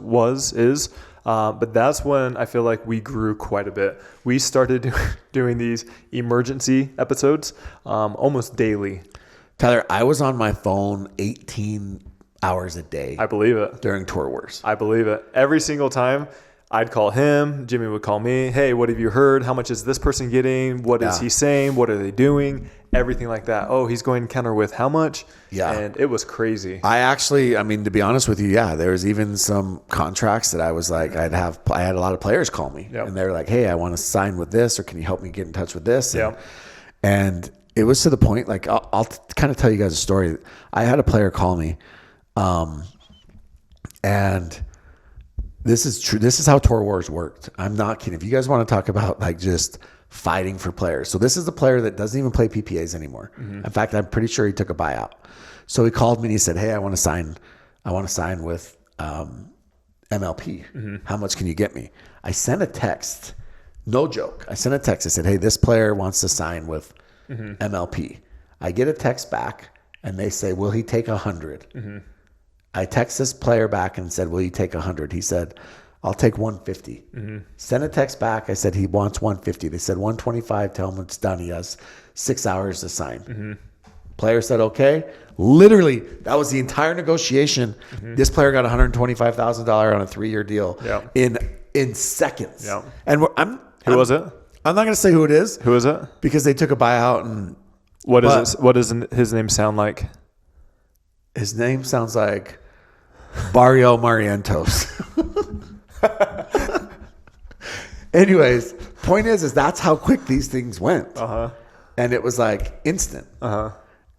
is. But that's when I feel like we grew quite a bit. We started doing these emergency episodes almost daily. Tyler, I was on my phone 18 hours a day. I believe it. During Tour Wars. I believe it. Every single time I'd call him, Jimmy would call me. Hey, what have you heard? How much is this person getting? What is he saying? What are they doing? Everything like that. Oh, he's going to counter with how much? Yeah. And it was crazy. To be honest with you, there was even some contracts that I was like, I had a lot of players call me and they were like, hey, I want to sign with this, or can you help me get in touch with this? And it was to the point, like, I'll kind of tell you guys a story. I had a player call me, and this is true. This is how Tour Wars worked. I'm not kidding. If you guys want to talk about like just fighting for players. So this is the player that doesn't even play PPAs anymore. In fact, I'm pretty sure he took a buyout. So he called me and he said, hey, I want to sign with MLP. How much can you get me? I sent a text. No joke. I sent a text. I said, hey, this player wants to sign with MLP. I get a text back and they say, will he take 100? I text this player back and said, will you take 100? He said, I'll take 150. Sent a text back. I said, he wants 150. They said 125. Tell him it's done. He has 6 hours to sign. Player said, okay. Literally, that was the entire negotiation. This player got $125,000 on a 3-year deal in seconds. And who was it? I'm not going to say who it is. Who is it? Because they took a buyout. And what does his name sound like? His name sounds like Barrio Marientos. Anyways, point is that's how quick these things went. And it was like instant.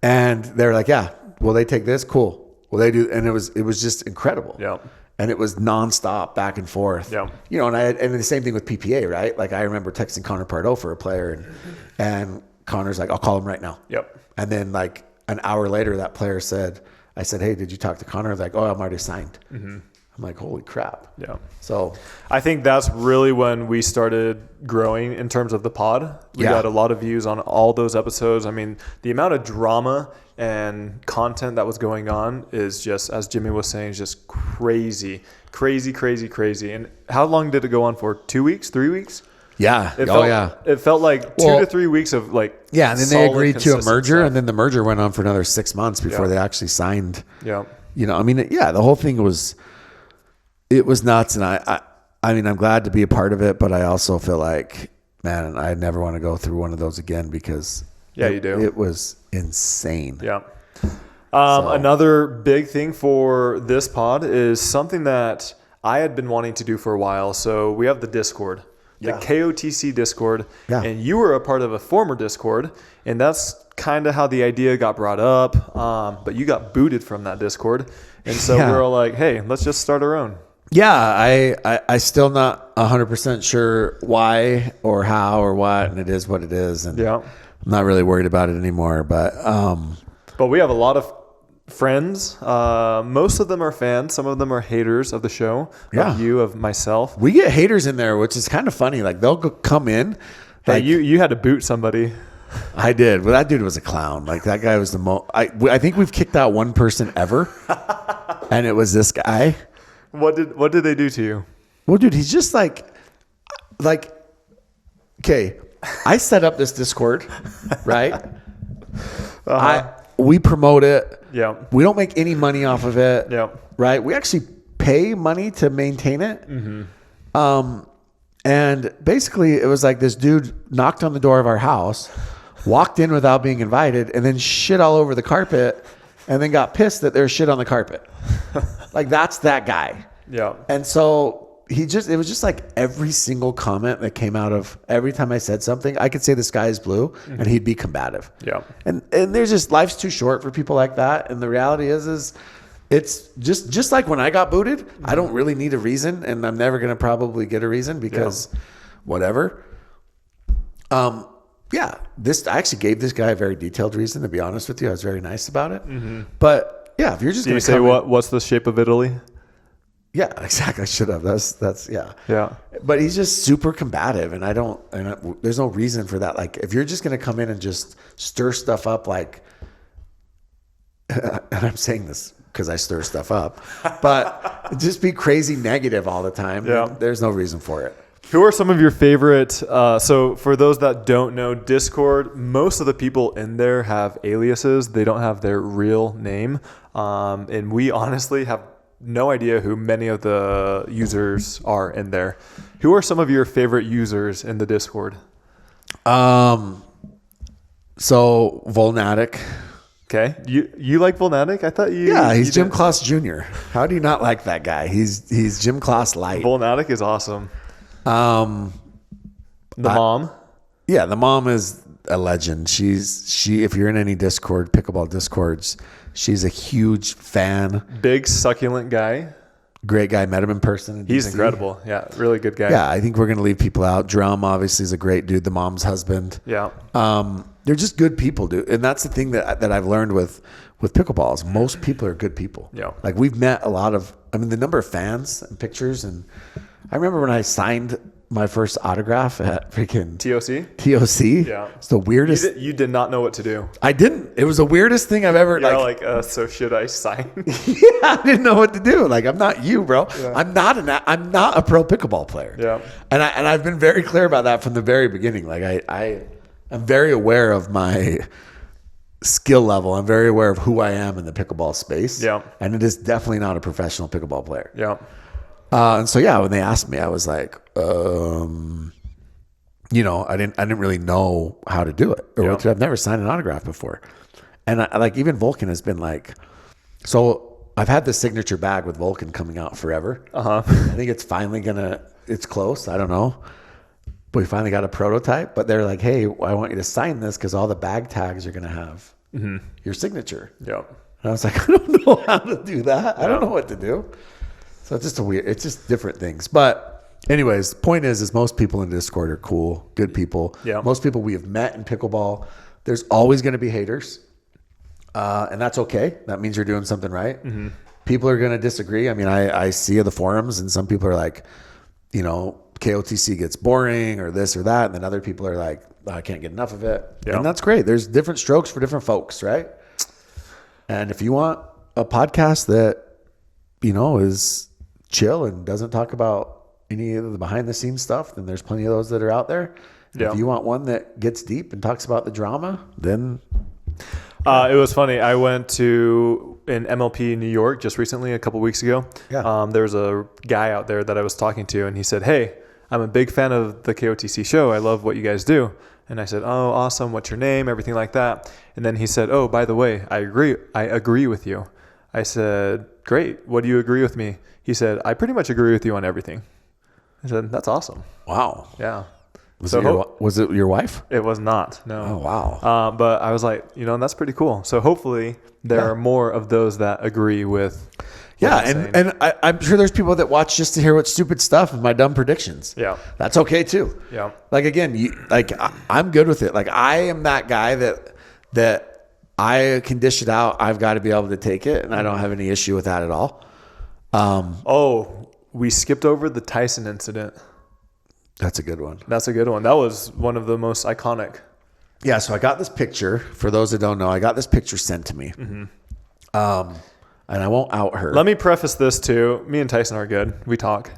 And they're like, yeah, will they take this? Cool. Will they do? And it was just incredible. Yeah. And it was nonstop back and forth. Yeah. You know, and the same thing with PPA, right? Like I remember texting Conor Parau for a player, and Conor's like, I'll call him right now. Yep. And then like an hour later, that player I said, hey, did you talk to Conor? Like, oh, I'm already signed. Mm-hmm. I'm like, holy crap. Yeah. So I think that's really when we started growing in terms of the pod. We got a lot of views on all those episodes. I mean, the amount of drama and content that was going on is just, as Jimmy was saying, just crazy. And how long did it go on for? 2 weeks, 3 weeks? Yeah. It felt like 2 to 3 weeks of like, yeah. And then they agreed to a merger, stuff. and then the merger went on for another 6 months before they actually signed. Yeah. You know, I mean, the whole thing was nuts. And I mean, I'm glad to be a part of it, but I also feel like, man, I never want to go through one of those again because you do. It was insane. Yeah. Another big thing for this pod is something that I had been wanting to do for a while. So we have the Discord, the KOTC Discord, and you were a part of a former Discord, and that's kind of how the idea got brought up. But you got booted from that Discord, and so we're all like, hey, let's just start our own. Yeah, I still not 100% sure why or how or what, and it is what it is, and I'm not really worried about it anymore. But we have a lot of friends. Most of them are fans. Some of them are haters of the show. Of you, of myself. We get haters in there, which is kind of funny. Like they'll come in. Like, you had to boot somebody. I did. Well, that dude was a clown. Like that guy was the most. I think we've kicked out one person ever, and it was this guy. What did they do to you? Well, dude, he's just like, okay, I set up this Discord, right? We promote it. Yeah. We don't make any money off of it. Yeah. Right. We actually pay money to maintain it. Mm-hmm. And basically it was like this dude knocked on the door of our house, walked in without being invited, and then shit all over the carpet, and then got pissed that there's shit on the carpet. Like that's that guy. Yeah. And so it was just like every single comment that came out of every time I said something, I could say the sky is blue and he'd be combative. Yeah. And there's just, life's too short for people like that. And the reality is it's just like when I got booted, I don't really need a reason, and I'm never going to probably get a reason because whatever. I actually gave this guy a very detailed reason, to be honest with you. I was very nice about it. Mm-hmm. But yeah, if you're just going to say what's the shape of Italy? Yeah, exactly. I should have. That's yeah. Yeah. But he's just super combative, and there's no reason for that. Like, if you're just going to come in and just stir stuff up, like, and I'm saying this because I stir stuff up, but just be crazy negative all the time. Yeah. There's no reason for it. Who are some of your favorite? So for those that don't know, Discord, most of the people in there have aliases. They don't have their real name. And we honestly have no idea who many of the users are in there. Who are some of your favorite users in the Discord? So Volnatic. Okay. You like Volnatic? I thought you... Yeah, he's Jim Kloss Jr. How do you not like that guy? He's Jim Kloss light. Volnatic is awesome. The mom? Yeah, the mom is a legend. She if you're in any Discord, pickleball Discords, she's a huge fan. Big succulent guy. Great guy. Met him in person. He's incredible. Yeah, really good guy. Yeah, I think we're going to leave people out. Drum obviously is a great dude. The mom's husband. Yeah. They're just good people, dude. And that's the thing that I've learned with pickleballs. Most people are good people. Yeah. Like we've met a lot of, the number of fans and pictures. And I remember when I signed my first autograph at freaking TOC. Yeah. It's the weirdest. You did not know what to do. I didn't. It was the weirdest thing I've ever. So should I sign? Yeah, I didn't know what to do. Like, I'm not you, bro. Yeah. I'm not a pro pickleball player. Yeah. And I've been very clear about that from the very beginning. Like I'm very aware of my skill level. I'm very aware of who I am in the pickleball space. Yeah. And it is definitely not a professional pickleball player. Yeah. And so when they asked me, I was like, I didn't really know how to do it or what to do. I've never signed an autograph before. And even Vulcan has been like, so I've had the signature bag with Vulcan coming out forever. I think it's finally it's close. I don't know. But we finally got a prototype, but they're like, hey, I want you to sign this because all the bag tags are going to have your signature. Yeah. And I was like, I don't know how to do that. I don't know what to do. So it's just different things. But anyways, point is most people in Discord are cool, good people. Yeah. Most people we have met in pickleball. There's always going to be haters. And that's okay. That means you're doing something right. Mm-hmm. People are going to disagree. I mean, I see the forums and some people are like, KOTC gets boring or this or that. And then other people are like, I can't get enough of it. Yeah. And that's great. There's different strokes for different folks, right? And if you want a podcast that, is chill and doesn't talk about any of the behind the scenes stuff, then there's plenty of those that are out there. Yeah. If you want one that gets deep and talks about the drama, then... It was funny. I went to an MLP in New York just recently, a couple weeks ago. Yeah. There was a guy out there that I was talking to, and he said, "Hey, I'm a big fan of the KOTC show. I love what you guys do." And I said, "Oh, awesome. What's your name?" Everything like that. And then he said, "Oh, by the way, I agree with you." I said, "Great. What do you agree with me?" He said, "I pretty much agree with you on everything." I said, "That's awesome." Wow. Yeah. Was it your wife? It was not. No. Oh, wow. But I was like, that's pretty cool. So hopefully there are more of those that agree with. Yeah. And I'm sure there's people that watch just to hear what stupid stuff and my dumb predictions. Yeah. That's okay too. Yeah. Like, again, I'm good with it. Like, I am that guy that I can dish it out. I've got to be able to take it. And I don't have any issue with that at all. We skipped over the Tyson incident. That's a good one. That was one of the most iconic. Yeah, so I got this picture. For those that don't know, I got this picture sent to me. Mm-hmm. And I won't out her. Let me preface this too. Me and Tyson are good. We talk.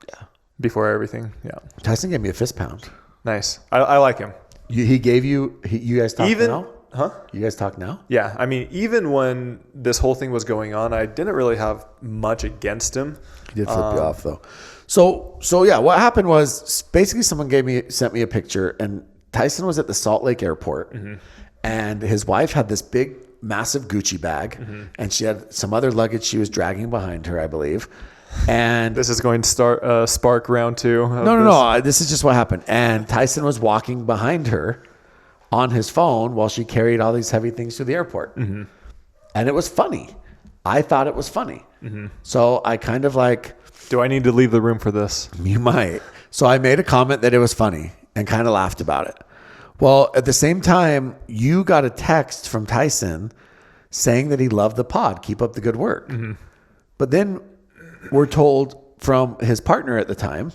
Yeah. Before everything. Yeah. Tyson gave me a fist pound. Nice. I like him. He gave you. You guys talk now? Huh? You guys talk now? Yeah. I mean, even when this whole thing was going on, I didn't really have much against him. He did flip you off though. So yeah, what happened was basically someone sent me a picture, and Tyson was at the Salt Lake airport, mm-hmm. and his wife had this big, massive Gucci bag, mm-hmm. and she had some other luggage she was dragging behind her, I believe. And this is going to spark round two. No. This is just what happened. And Tyson was walking behind her on his phone while she carried all these heavy things to the airport, mm-hmm. and it was funny. I thought it was funny, mm-hmm. so I kind of like. Do I need to leave the room for this? You might. So I made a comment that it was funny and kind of laughed about it. Well, at the same time, you got a text from Tyson saying that he loved the pod. Keep up the good work. Mm-hmm. But then we're told from his partner at the time,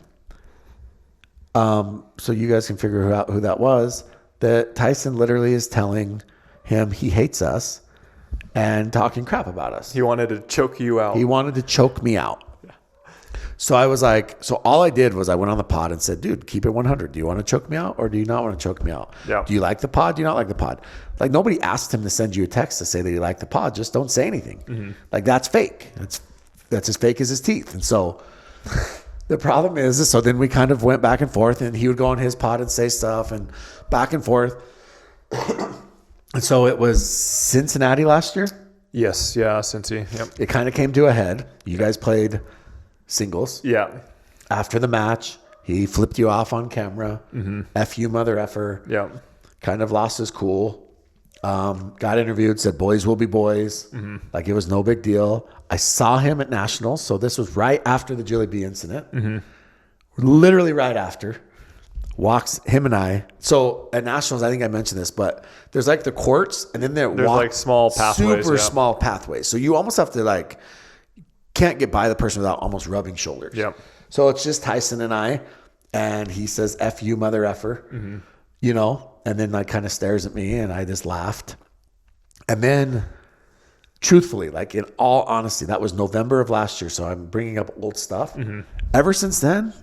so you guys can figure out who that was, that Tyson literally is telling him he hates us and talking crap about us. He wanted to choke you out. He wanted to choke me out. So I was like, so all I did was I went on the pod and said, dude, keep it 100. Do you want to choke me out or do you not want to choke me out? Yeah. Do you like the pod? Do you not like the pod? Like, nobody asked him to send you a text to say that you like the pod. Just don't say anything. Mm-hmm. Like, that's fake. That's as fake as his teeth. And so the problem is, so then we kind of went back and forth, and he would go on his pod and say stuff and back and forth. And so it was Cincinnati last year. Yes. Yeah. Cincy. Yep. It kind of came to a head. You guys played singles. Yeah. After the match, he flipped you off on camera. Mm-hmm. F you, mother effer. Yeah. Kind of lost his cool. Got interviewed, said boys will be boys. Mm-hmm. Like it was no big deal. I saw him at Nationals. So this was right after the Julie B incident. Mm-hmm. Literally right after. Walks him and I. So at Nationals, I think I mentioned this, but there's like the courts, and then there's like small pathways. Super small pathways. So you almost have to can't get by the person without almost rubbing shoulders. Yeah. So it's just Tyson and I, and he says, F you, mother effer, mm-hmm. And then kind of stares at me, and I just laughed. And then, truthfully, in all honesty, that was November of last year, so I'm bringing up old stuff. Mm-hmm. Ever since then,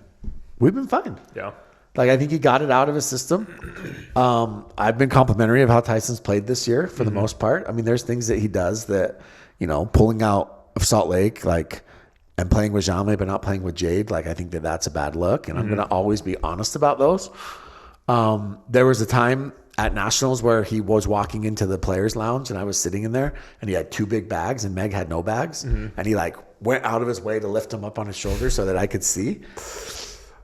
we've been fine. Yeah. I think he got it out of his system. I've been complimentary of how Tyson's played this year for the most part. I mean, there's things that he does that, pulling out of Salt Lake, and playing with Jamie but not playing with Jade, I think that's a bad look, and I'm going to always be honest about those. There was a time at Nationals where he was walking into the players lounge, and I was sitting in there, and he had 2 big bags and Meg had no bags, and he went out of his way to lift them up on his shoulder so that I could see.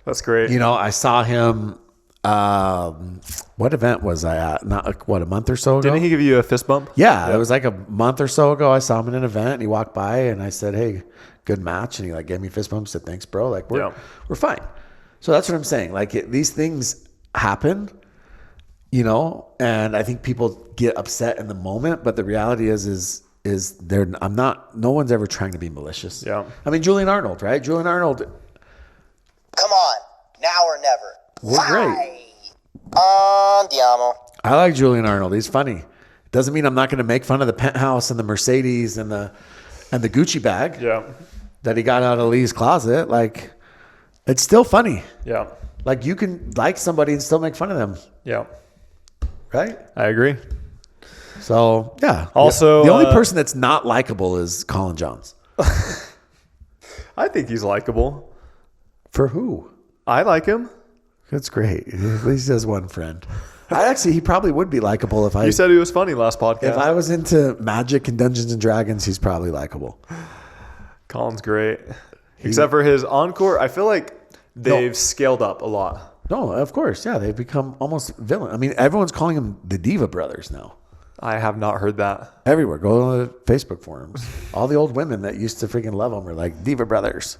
That's great. I saw him What event was I at? Not a month or so ago. Didn't he give you a fist bump? Yeah, it was like a month or so ago. I saw him in an event, and he walked by, and I said, "Hey, good match," and he like gave me a fist bump. Said, "Thanks, bro. Like we're fine." So that's what I'm saying. Like these things happen, and I think people get upset in the moment, but the reality is there. No one's ever trying to be malicious. Yeah. I mean, Julian Arnold, right? Julian Arnold. Come on, now or never. We're great. Andiamo. I like Julian Arnold. He's funny. Doesn't mean I'm not going to make fun of the penthouse and the Mercedes and the Gucci bag that he got out of Lee's closet. Like, it's still funny. Yeah. Like, you can like somebody and still make fun of them. Yeah. Right? I agree. So, yeah. Also, the only person that's not likable is Colin Jones. I think he's likable. For who? I like him. That's great. At least he has one friend. He probably would be likable if I. You said he was funny last podcast. If I was into Magic and Dungeons and Dragons, he's probably likable. Colin's great. Except for his encore, I feel like they've scaled up a lot. No, of course. Yeah, they've become almost villain. I mean, everyone's calling them the Diva Brothers now. I have not heard that. Everywhere. Go to the Facebook forums. All the old women that used to freaking love them are like Diva Brothers.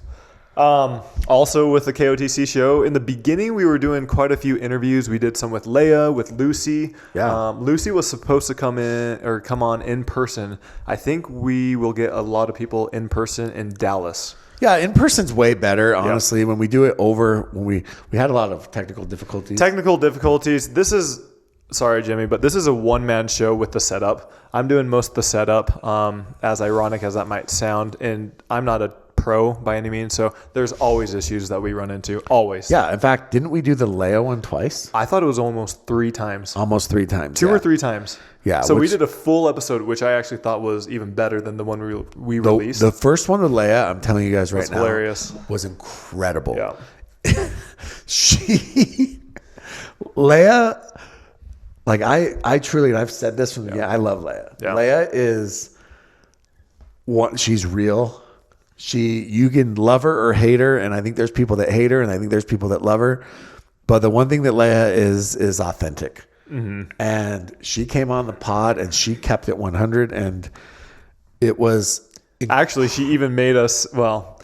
Also with the KOTC show, in the beginning, we were doing quite a few interviews. We did some with Leia, with Lucy. Yeah. Lucy was supposed to come on in person. I think we will get a lot of people in person in Dallas. Yeah, in person's way better, honestly. When we do it when we had a lot of technical difficulties. Sorry, Jimmy, but this is a one-man show with the setup. I'm doing most of the setup, as ironic as that might sound, and I'm not a pro by any means, so there's always issues that we run into, always. Yeah, in fact, didn't we do the Leia one twice? I thought it was almost 3 times. Almost 3 times. Two or 3 times. Yeah. So we did a full episode, which I actually thought was even better than the one we released. The first one with Leia, I'm telling you guys right now, hilarious. Was incredible. Yeah. Leia, like I truly, and I've said this from the beginning, I love Leia. Yeah. Leia is she's real. You can love her or hate her, and I think there's people that hate her, and I think there's people that love her. But the one thing that Leia is authentic. Mm-hmm. And she came on the pod, and she kept it 100, and it was... Actually, she even made us... Well,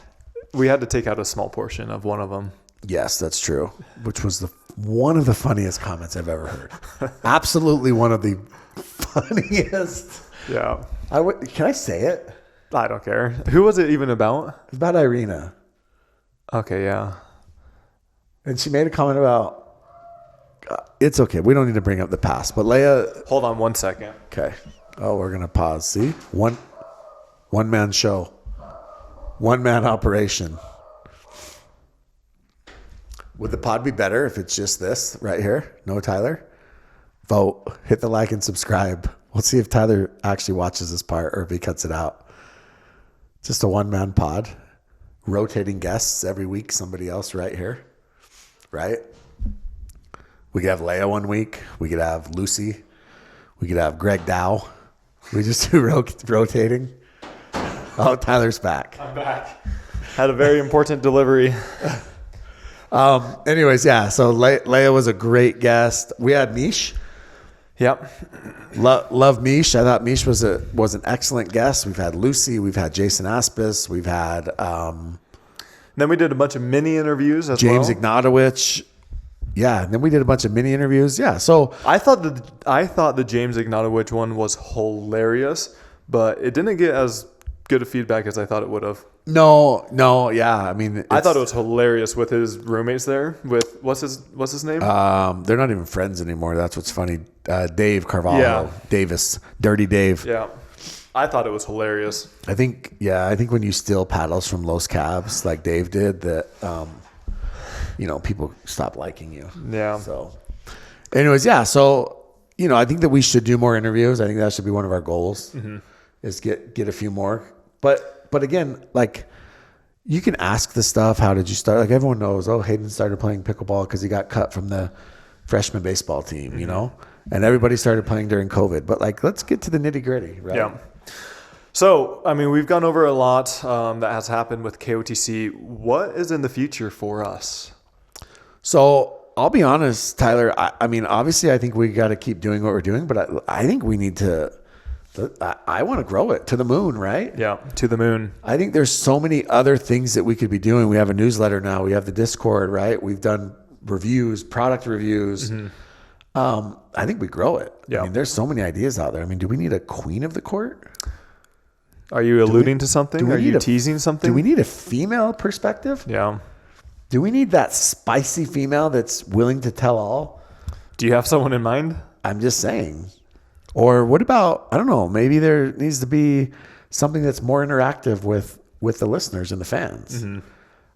we had to take out a small portion of one of them. Yes, that's true. Which was one of the funniest comments I've ever heard. Absolutely one of the funniest. Yeah. Can I say it? I don't care. Who was it even about? It's about Irina. Okay, yeah. And she made a comment about, it's okay. We don't need to bring up the past. But Leia... Hold on 1 second. Okay. Oh, we're going to pause. See? One-man show. One-man operation. Would the pod be better if it's just this right here? No Tyler? Vote. Hit the like and subscribe. We'll see if Tyler actually watches this part or if he cuts it out. Just a one-man pod. Rotating guests every week. Somebody else right here. Right? We could have Leia one week. We could have Lucy. We could have Greg Dow. We just do rotating. Oh, Tyler's back. I'm back. Had a very important delivery. Anyways, yeah. So Leia was a great guest. We had Mish. Yep. Love Mish. I thought Mish was an excellent guest. We've had Lucy. We've had Jason Aspis. We've had then we did a bunch of mini interviews as James well. Ignatowicz. Yeah. And then we did a bunch of mini interviews. Yeah. So I thought the James Ignatowicz one was hilarious, but it didn't get as good a feedback as I thought it would have. No, yeah. I mean, I thought it was hilarious with his roommates there. With what's his name? They're not even friends anymore. That's what's funny. Dave Carvalho, Davis, Dirty Dave. Yeah, I thought it was hilarious. I think when you steal paddles from Los Cabs like Dave did, that people stop liking you. Yeah. So, anyways, yeah. So I think that we should do more interviews. I think that should be one of our goals. Mm-hmm. Is get a few more. But again, like, you can ask the stuff. How did you start? Like, everyone knows, Hayden started playing pickleball because he got cut from the freshman baseball team, and everybody started playing during COVID. But like, let's get to the nitty gritty, right? Yeah. So, I mean, we've gone over a lot that has happened with KOTC. What is in the future for us? So I'll be honest, Tyler. I mean, obviously, I think we got to keep doing what we're doing, but I think we need to. I want to grow it to the moon, right? Yeah, to the moon. I think there's so many other things that we could be doing. We have a newsletter now. We have the Discord, right? We've done reviews, product reviews. I think we grow it. Yeah. I mean, there's so many ideas out there. I mean, do we need a queen of the court? Are you alluding to something? Are you teasing something? Do we need a female perspective? Yeah. Do we need that spicy female that's willing to tell all? Do you have someone in mind? I'm just saying. Or what about, I don't know, maybe there needs to be something that's more interactive with the listeners and the fans.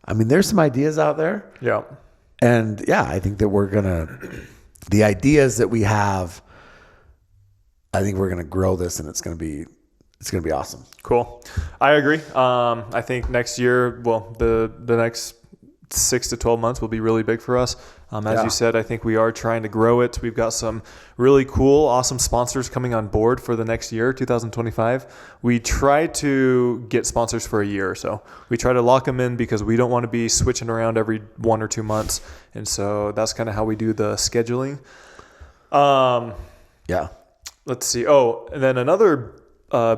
I mean, there's some ideas out there. Yeah. And yeah, I think that the ideas that we have, I think we're going to grow this and it's going to be awesome. Cool. I agree. I think next year, well, the next 6 to 12 months will be really big for us. As you said, I think we are trying to grow it. We've got some really cool, awesome sponsors coming on board for the next year, 2025. We try to get sponsors for a year or so. We try to lock them in because we don't want to be switching around every 1 or 2 months. And so that's kind of how we do the scheduling. Yeah. Let's see. Oh, and then another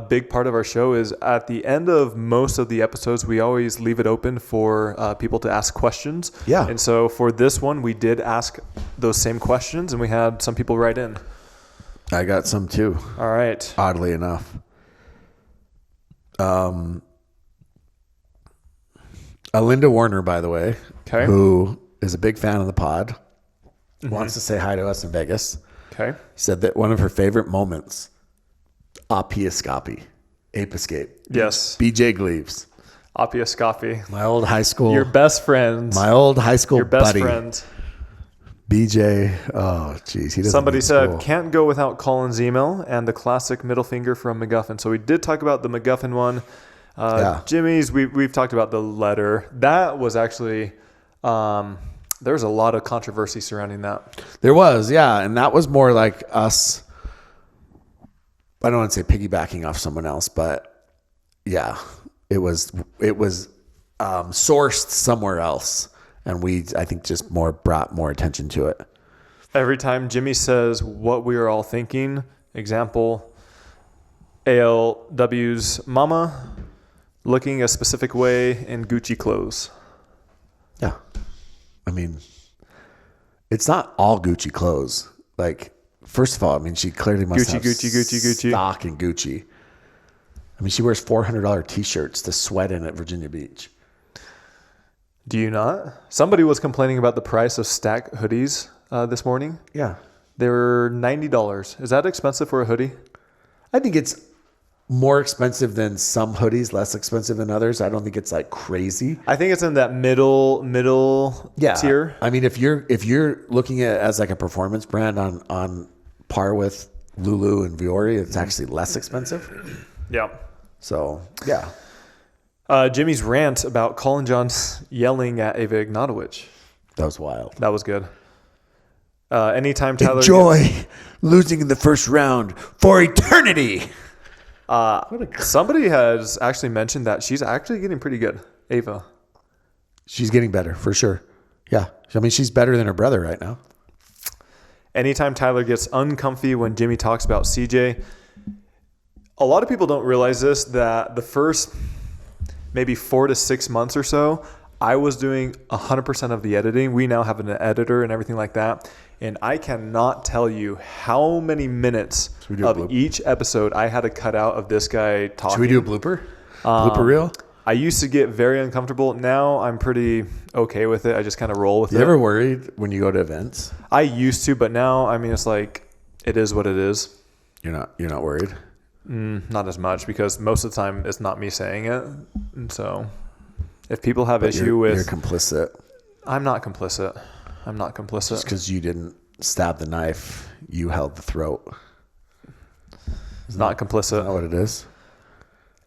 big part of our show is at the end of most of the episodes, we always leave it open for people to ask questions. Yeah. And so for this one, we did ask those same questions and we had some people write in. I got some too. All right. Oddly enough. Alinda Warner, by the way, who is a big fan of the pod, wants to say hi to us in Vegas. Okay. Said that one of her favorite moments, Ape Escape. Yes. BJ Gleaves. Apia Scafi. My old high school. Your best friend. My old high school Your best buddy. friend. BJ. Oh, geez. He doesn't Somebody need said, school. can't go without Colin's email and the classic middle finger from MacGuffin. So we did talk about the MacGuffin one. Jimmy's, we've talked about the letter. That was actually, there was a lot of controversy surrounding that. There was, yeah. And that was more like us. I don't want to say piggybacking off someone else, but yeah, it was sourced somewhere else. And I think just brought more attention to it. Every time Jimmy says what we are all thinking, example, ALW's mama looking a specific way in Gucci clothes. Yeah. I mean, it's not all Gucci clothes. Like, first of all, I mean, she clearly must have Gucci. stock in Gucci. I mean, she wears $400 T-shirts to sweat in at Virginia Beach. Do you not? Somebody was complaining about the price of Stack hoodies this morning. Yeah. They were $90. Is that expensive for a hoodie? I think it's more expensive than some hoodies, less expensive than others. I don't think it's like crazy. I think it's in that middle tier. I mean, if you're looking at it as like a performance brand on par with Lulu and Viore, it's actually less expensive. Yeah. So, yeah. Jimmy's rant about Colin Johns yelling at Ava Ignatowicz. That was wild. That was good. Anytime Tyler enjoy losing in the first round for eternity. Somebody has actually mentioned that she's actually getting pretty good, Ava. She's getting better for sure. Yeah. I mean, she's better than her brother right now. Anytime Tyler gets uncomfy when Jimmy talks about CJ, a lot of people don't realize this, that the first maybe 4 to 6 months or so, I was doing 100% of the editing. We now have an editor and everything like that. And I cannot tell you how many minutes of each episode I had to cut out of this guy talking. Should we do a blooper? Blooper reel? I used to get very uncomfortable. Now I'm pretty okay with it. I just kind of roll with it. You ever worried when you go to events? I used to, but now, I mean, it's like, it is what it is. You're not worried? Not as much, because most of the time it's not me saying it. And so if people have issue with... You're complicit. I'm not complicit. Just because you didn't stab the knife, you held the throat. Not complicit. Isn't that what it is?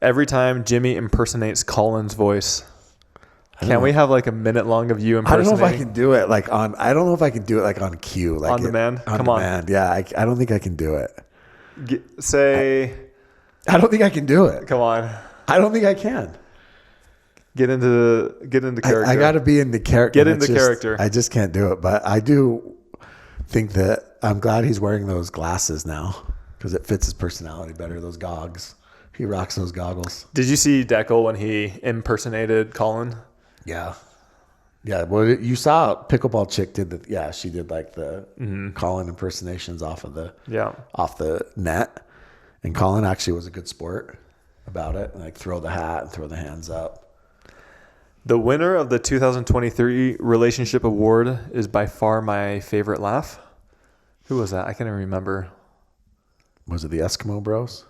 Every time Jimmy impersonates Colin's voice, can we have like a minute long of you impersonating? I don't know if I can do it like on. I don't know if I can do it like on cue, like on demand. On Come demand. on. Yeah, I don't think I can do it. Say. I don't think I can do it. Come on. I don't think I can. Get into character. I got to be in the character. Get into character. I just can't do it. But I do think that I'm glad he's wearing those glasses now because it fits his personality better. Those goggles. He rocks those goggles. Did you see Deckel when he impersonated Colin? Yeah. Yeah. Well, you saw Pickleball Chick did the. Yeah, she did like the Colin impersonations off the net, and Colin actually was a good sport about it. Like throw the hat and throw the hands up. The winner of the 2023 Relationship Award is by far my favorite laugh. Who was that? I can't even remember. Was it the Eskimo Bros?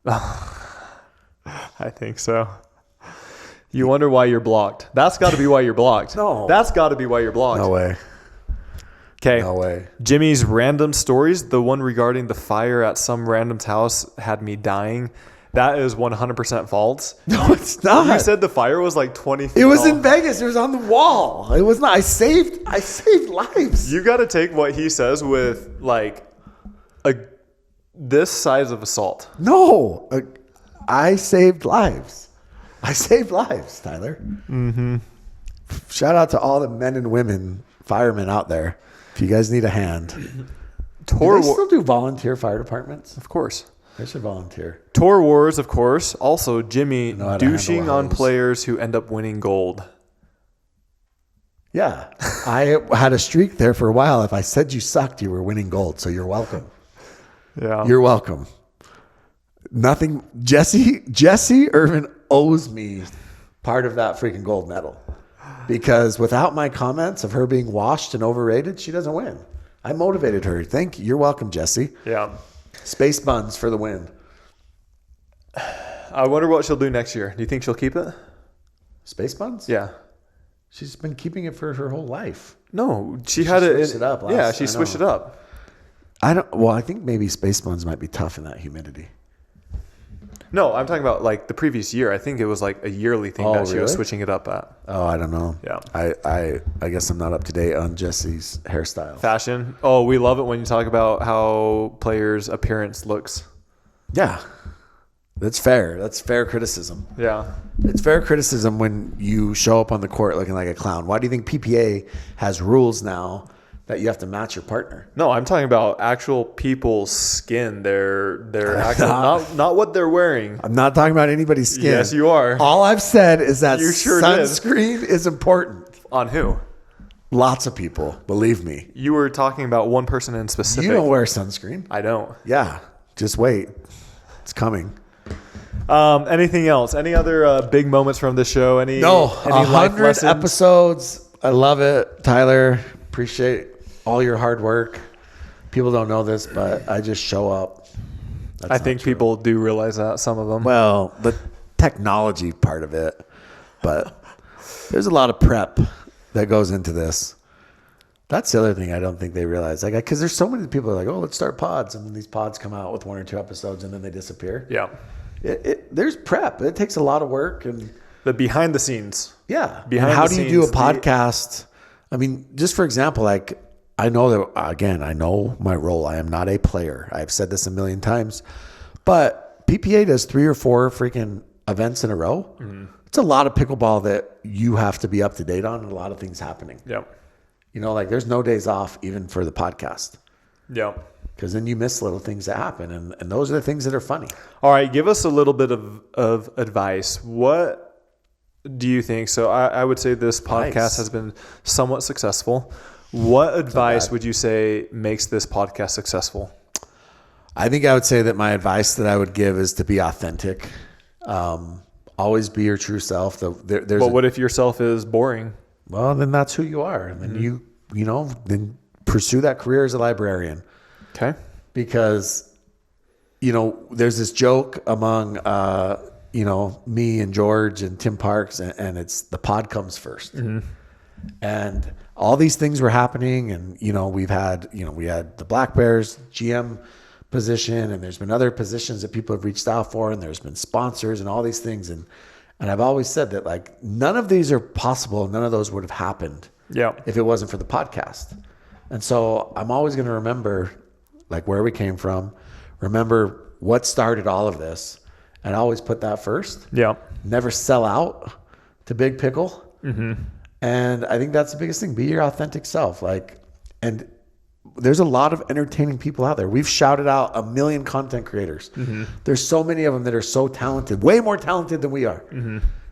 I think so. You wonder why you're blocked. That's got to be why you're blocked. No. That's got to be why you're blocked. No way. Okay. No way. Jimmy's random stories, the one regarding the fire at some random's house had me dying. That is 100% false. No, it's not. You said the fire was like 20 feet It was tall. in Vegas. It was on the wall. It was not. I saved lives. You got to take what he says with like this size of a salt. No, I saved lives. I saved lives, Tyler. Mm-hmm. Shout out to all the men and women firemen out there. If you guys need a hand, do they still do volunteer fire departments? Of course. They should volunteer. Tour Wars, of course. Also, Jimmy Know how to handle douching a on hose. players who end up winning gold. Yeah, I had a streak there for a while. If I said you sucked, you were winning gold. So you're welcome. Yeah. You're welcome. Nothing. Jesse Irvin owes me part of that freaking gold medal because without my comments of her being washed and overrated, she doesn't win. I motivated her. Thank you. You're welcome, Jesse. Yeah. Space buns for the win. I wonder what she'll do next year. Do you think she'll keep it? Space buns? Yeah. She's been keeping it for her whole life. No, she had it. switched it up last- Yeah, she I switched it know. up. I think maybe space buns might be tough in that humidity. No, I'm talking about like the previous year. I think it was like a yearly thing Oh, that she was really? switching it up at. Oh, I don't know. Yeah. I guess I'm not up to date on Jesse's hairstyle. Fashion. Oh, we love it when you talk about how players' appearance looks. Yeah. That's fair. That's fair criticism. Yeah. It's fair criticism when you show up on the court looking like a clown. Why do you think PPA has rules now that you have to match your partner? No, I'm talking about actual people's skin. Their actual, not what they're wearing. I'm not talking about anybody's skin. Yes, you are. All I've said is that You sure did. sunscreen is important. On who? Lots of people, believe me. You were talking about one person in specific. You don't wear sunscreen. I don't. Yeah. Just wait. It's coming. Anything else? Any other big moments from the show? Any life 100 lessons? episodes. I love it, Tyler. Appreciate all your hard work. People don't know this, but I just show up. That's I not think true. people do realize that, some of them. Well, the technology part of it, but there's a lot of prep that goes into this. That's the other thing I don't think they realize. Like, because there's so many people that are like, oh, let's start pods, and then these pods come out with 1 or 2 episodes, and then they disappear. Yeah. There's prep. It takes a lot of work, and The behind the scenes. yeah. Behind and how the do you do a scenes, podcast? I mean, just for example, like I know that again, I know my role. I am not a player. I've said this a million times, but PPA does 3 or 4 freaking events in a row. Mm-hmm. It's a lot of pickleball that you have to be up to date on, and a lot of things happening. Yeah. You know, like there's no days off even for the podcast Yeah. because then you miss little things that happen, and those are the things that are funny. All right. Give us a little bit of advice. What do you think? So I would say this podcast Nice. has been somewhat successful. What advice would you say makes this podcast successful? I think I would say that my advice that I would give is to be authentic. Always be your true self. But what if yourself is boring? Well, then that's who you are. And then you then pursue that career as a librarian. Okay. Because, there's this joke among, me and George and Tim Parks, and it's the pod comes first. Mm-hmm. And all these things were happening. And, we had the Black Bears GM position, and there's been other positions that people have reached out for, and there's been sponsors and all these things. And I've always said that like none of these are possible. None of those would have happened if it wasn't for the podcast. And so I'm always going to remember like where we came from, remember what started all of this, and always put that first. Yeah. Never sell out. to Big Pickle. And I think that's the biggest thing. Be your authentic self. And there's a lot of entertaining people out there. We've shouted out 1 million content creators. There's so many of them that are so talented, way more talented than we are.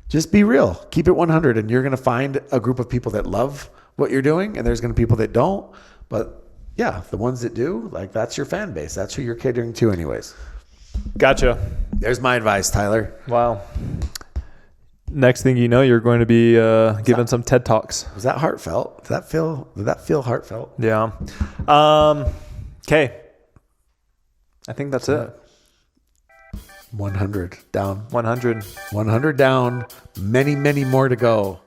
Just be real. Keep it 100, and you're going to find a group of people that love what you're doing, and there's going to be people that don't. But yeah, the ones that do, like, that's your fan base. That's who you're catering to anyways. Gotcha. There's my advice, Tyler. Wow. Next thing you know, you're going to be giving some TED Talks. Was that heartfelt? Did that feel heartfelt? Yeah. Okay. I think that's it. 100 down. 100. 100 down. Many, many more to go.